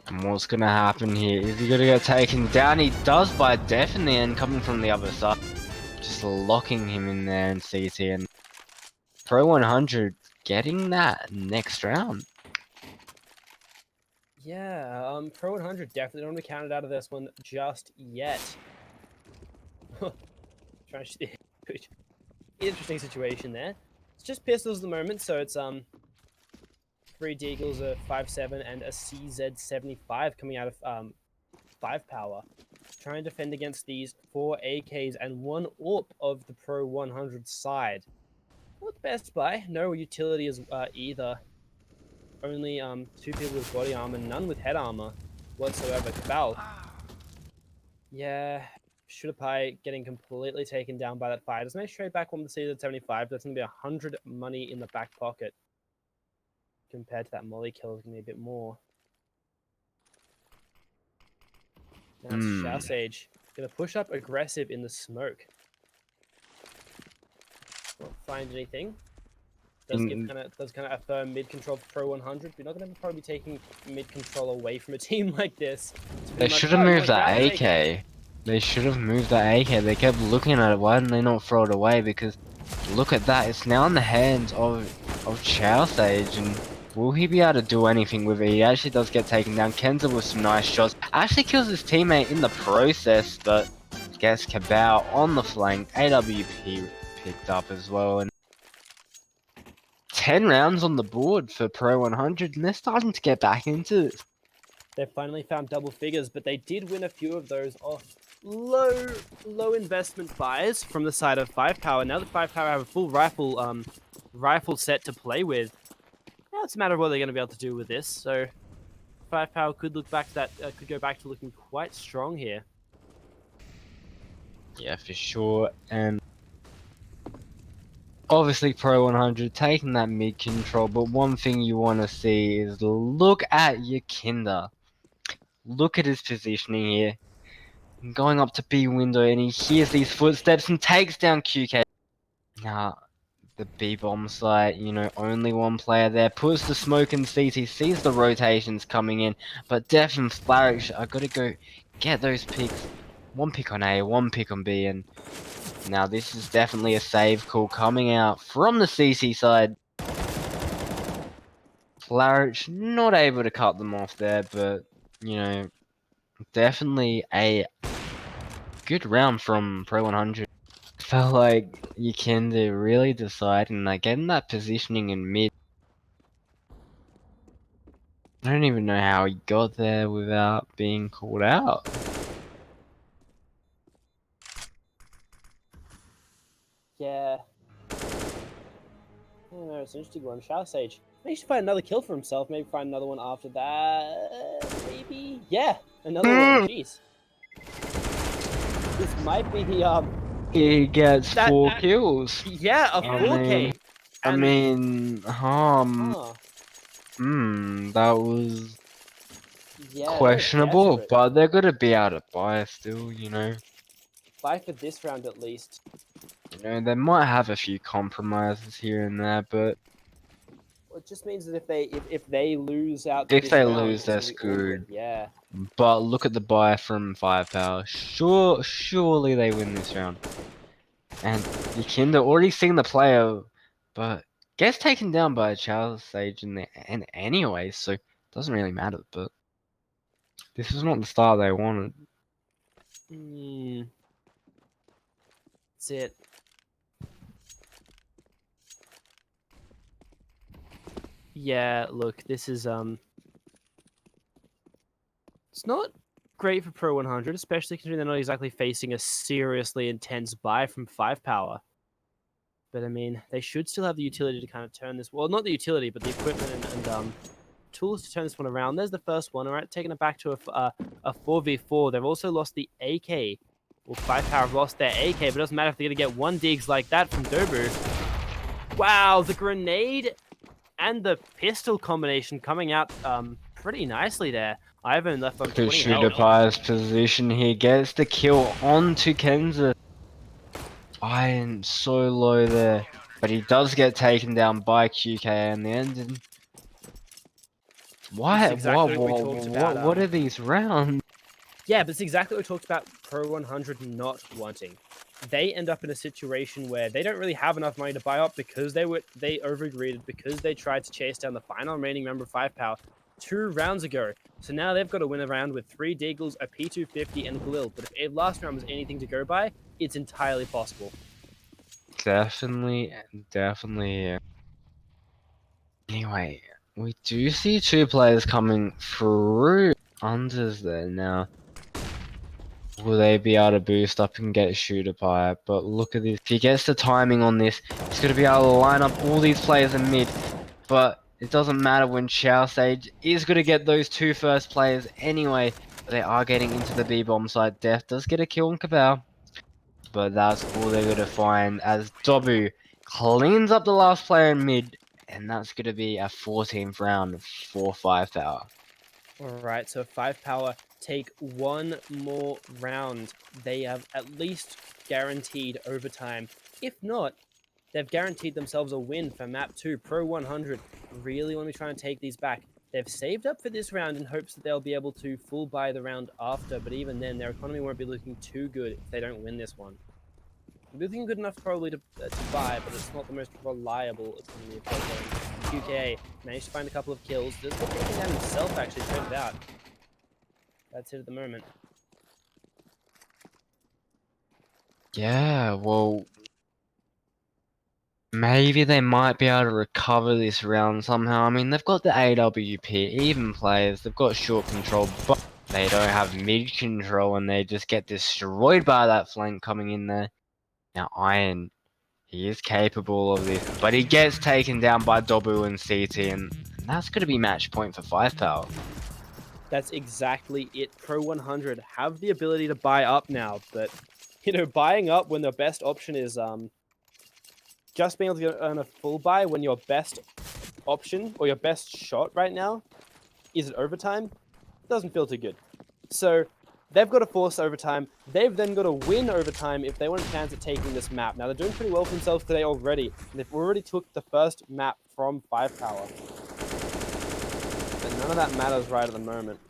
And what's gonna happen here? Is he gonna get taken down? He does by death in the end, coming from the other side. Just locking him in there in CT, and Pro 100 getting that next round. Yeah, Pro 100 definitely don't want to be counted out of this one just yet. Interesting situation there. It's just pistols at the moment, so it's 3 Deagles, a 5.7, and a CZ75 coming out of 5POWER. Trying to defend against these 4 AKs and 1 AWP of the Pro 100 side. Not the best buy. No utility is either. Only 2 people with body armor, none with head armor whatsoever. Cabal. Yeah, Shootapai getting completely taken down by that fire. Does make straight back one with the CZ75. That's going to be 100 money in the back pocket. Compared to that molly kill, is going to be a bit more. Now it's Shao Sage. Going to push up aggressive in the smoke. Not find anything. Does kind of affirm mid control for Pro 100. We're not going to probably be taking mid control away from a team like this. They should have moved that AK. They should have moved that AK. They kept looking at it. Why didn't they not throw it away? Because look at that. It's now in the hands of Chow Sage, and will he be able to do anything with it? He actually does get taken down. Kenza with some nice shots. Actually kills his teammate in the process, but gets Cabal on the flank. AWP picked up as well, and 10 rounds on the board for Pro 100, and they're starting to get back into this. They finally found double figures, but they did win a few of those off low investment buys from the side of 5POWER. Now that 5POWER have a full rifle set to play with, now it's a matter of what they're going to be able to do with this. So 5POWER could look back to that, could go back to looking quite strong here. Yeah, for sure. And obviously Pro 100 taking that mid control, but one thing you want to see is look at Yakinda. Look at his positioning here. Going up to B window, and he hears these footsteps and takes down QK. Now, the B-bomb site, you know, only one player there, puts the smoke in CT, sees the rotations coming in, but Def and Flourish are gonna go get those picks. One pick on A, one pick on B, and now this is definitely a save call coming out from the CC side. Flourish not able to cut them off there, but, you know, definitely a good round from pro100. Felt like Yekinde really deciding, like, getting that positioning in mid. I don't even know how he got there without being called out. Yeah. I don't know, it's an interesting one. Shower Sage. Maybe he should find another kill for himself. Maybe find another one after that. Maybe. Yeah, another one. Jeez. This might be the He gets That- 4 that- kills. yeah, a 4K. I mean, Huh. that was Yeah, questionable, desperate. but they're gonna be able to buy still, you know. Buy for this round at least. You know, they might have a few compromises here and there, but Well, it just means that if they lose out, if this they round, lose, it's they're gonna be awkward. screwed. Yeah. But look at the buy from 5POWER. Surely they win this round. And Yekinde already seen the player, but gets taken down by a Charles Sage in the end anyway, so it doesn't really matter. But this is not the start they wanted. That's it. Yeah, look, this is it's not great for pro100, especially considering they're not exactly facing a seriously intense buy from 5POWER. But I mean, they should still have the utility to kind of turn this. Well, not the utility, but the equipment and tools to turn this one around. There's the first one. All right, taking it back to a 4v4. They've also lost the AK. Well, 5POWER have lost their AK, but it doesn't matter if they're gonna get one digs like that from Dobu. Wow, the grenade and the pistol combination coming out pretty nicely there. Ivan left on 20 Shooter health. Pi's position here gets the kill onto Kenza. Iron so low there, but he does get taken down by QK in the end. And why? Exactly what we talked about, What are these rounds? Yeah, but it's exactly what we talked about pro100 not wanting. They end up in a situation where they don't really have enough money to buy up because they overgreeded, because they tried to chase down the final remaining member of 5POWER 2 rounds ago. So now they've got to win a round with 3 Deagles, a P250, and a Galil. But if last round was anything to go by, it's entirely possible. Definitely. Anyway, we do see 2 players coming through unders there now. Will they be able to boost up and get Shooter Pie? But look at this. If he gets the timing on this, he's going to be able to line up all these players in mid. But it doesn't matter when Chow Sage is going to get those 2 first players anyway. They are getting into the B-bomb site. Death does get a kill on Cabal. But that's all they're going to find as Dobu cleans up the last player in mid. And that's going to be a 14th round for 5POWER. Alright, so 5POWER take one more round. They have at least guaranteed overtime. If not, they've guaranteed themselves a win for map 2. pro100 really want to be trying to take these back. They've saved up for this round in hopes that they'll be able to full buy the round after, but even then, their economy won't be looking too good if they don't win this one. They're looking good enough probably to buy, but it's not the most reliable it's going to be if they're going. QK managed to find a couple of kills. Does get taken down himself, actually, straight it out. That's it at the moment. Yeah, well, maybe they might be able to recover this round somehow. I mean, they've got the AWP, even players, they've got short control, but they don't have mid control and they just get destroyed by that flank coming in there. Now, Iron, he is capable of this, but he gets taken down by Dobu and CT, and that's going to be match point for 5POWER. That's exactly it. pro100 have the ability to buy up now, but, you know, buying up when the best option is just being able to earn a full buy when your best option or your best shot right now is at overtime, doesn't feel too good. So They've got to force overtime. They've then got to win overtime if they want a chance at taking this map. Now, they're doing pretty well for themselves today already. They've already took the first map from 5POWER. But none of that matters right at the moment.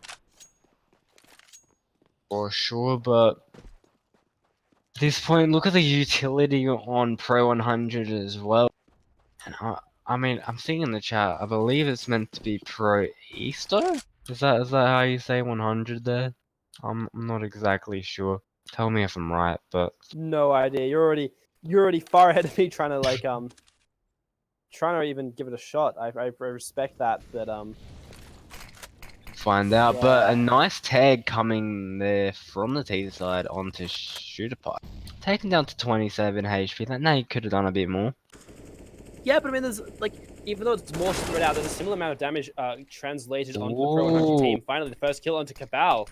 For sure, but at this point, look at the utility on Pro 100 as well. And I mean, I'm seeing in the chat, I believe it's meant to be Pro Easto? Is that how you say 100 there? I'm not exactly sure. Tell me if I'm right, but No idea. You're already far ahead of me trying to like trying to even give it a shot. I respect that, but find out. Yeah. But a nice tag coming there from the T side onto Shooter Pipe. Taken down to 27 HP. That now you could have done a bit more. yeah, but I mean, there's like, even though it's more spread out, there's a similar amount of damage translated onto the Pro 100 team. Finally, the first kill onto Cabal.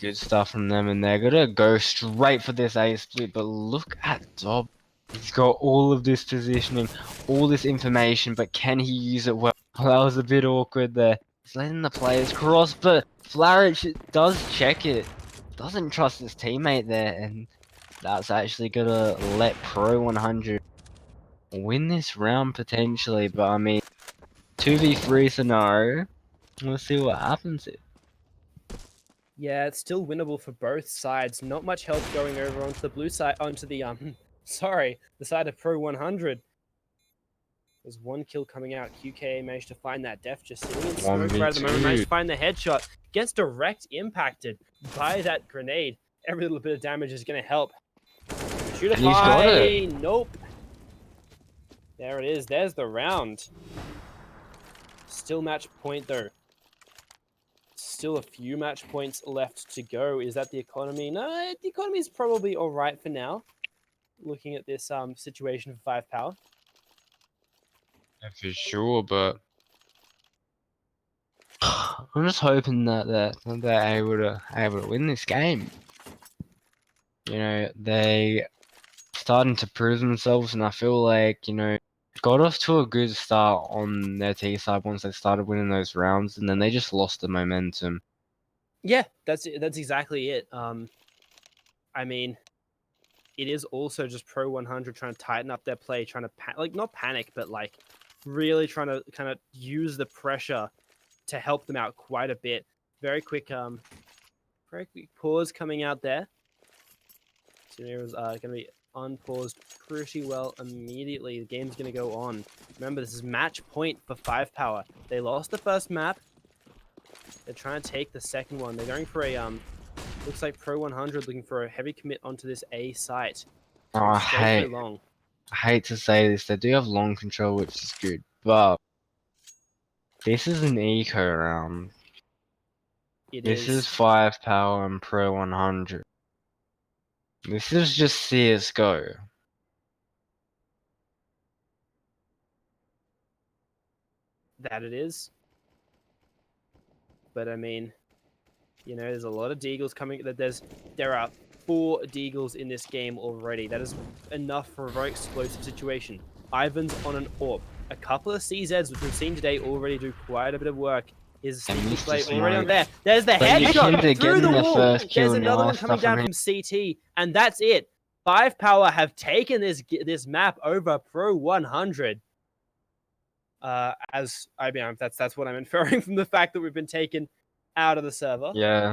Good stuff from them, and they're gonna go straight for this A split. But look at Dob. He's got all of this positioning, all this information, but can he use it well? That was a bit awkward there. He's letting the players cross, but Flourish does check it. Doesn't trust his teammate there, and that's actually gonna let Pro 100 win this round potentially. But I mean, 2v3 scenario. We'll see what happens here. Yeah, it's still winnable for both sides. Not much help going over onto the blue side, onto the sorry, the side of Pro 100. There's one kill coming out. QKA managed to find that Def just sitting in smoke right at the moment. Managed to find the headshot. Gets direct impacted by that grenade. Every little bit of damage is going to help. Shoot it And he's got high. it. Nope. There it is. There's the round. Still match point though. Still a few match points left to go. Is that the economy? No, the economy is probably all right for now. Looking at this situation for 5POWER. Yeah, for sure, but I'm just hoping that they're able to win this game. You know, they starting to prove themselves, and I feel like, you know, got off to a good start on their T side once they started winning those rounds, and then they just lost the momentum. Yeah, that's exactly it. I mean, it is also just Pro 100 trying to tighten up their play, trying to not panic, but like really trying to kind of use the pressure to help them out quite a bit. Very quick pause coming out there. So it was going to be unpaused pretty well immediately. The game's going to go on. Remember, this is match point for 5POWER. They lost the first map. They're trying to take the second one. They're going for a looks like Pro 100 looking for a heavy commit onto this A site. Oh, I hate to say this, they do have long control, which is good, but this is an eco round. This is 5POWER and Pro 100. This is just CSGO. That it is. But I mean, you know, there's a lot of deagles coming. There are 4 deagles in this game already. That is enough for a very explosive situation. Ivan's on an AWP. A couple of CZs, which we've seen today, already do quite a bit of work. Is sneaky play already on there. There's the headshot through the wall. There's another one coming down from CT, and that's it. 5POWER have taken this map over Pro 100. As I mean, that's what I'm inferring from the fact that we've been taken out of the server. Yeah.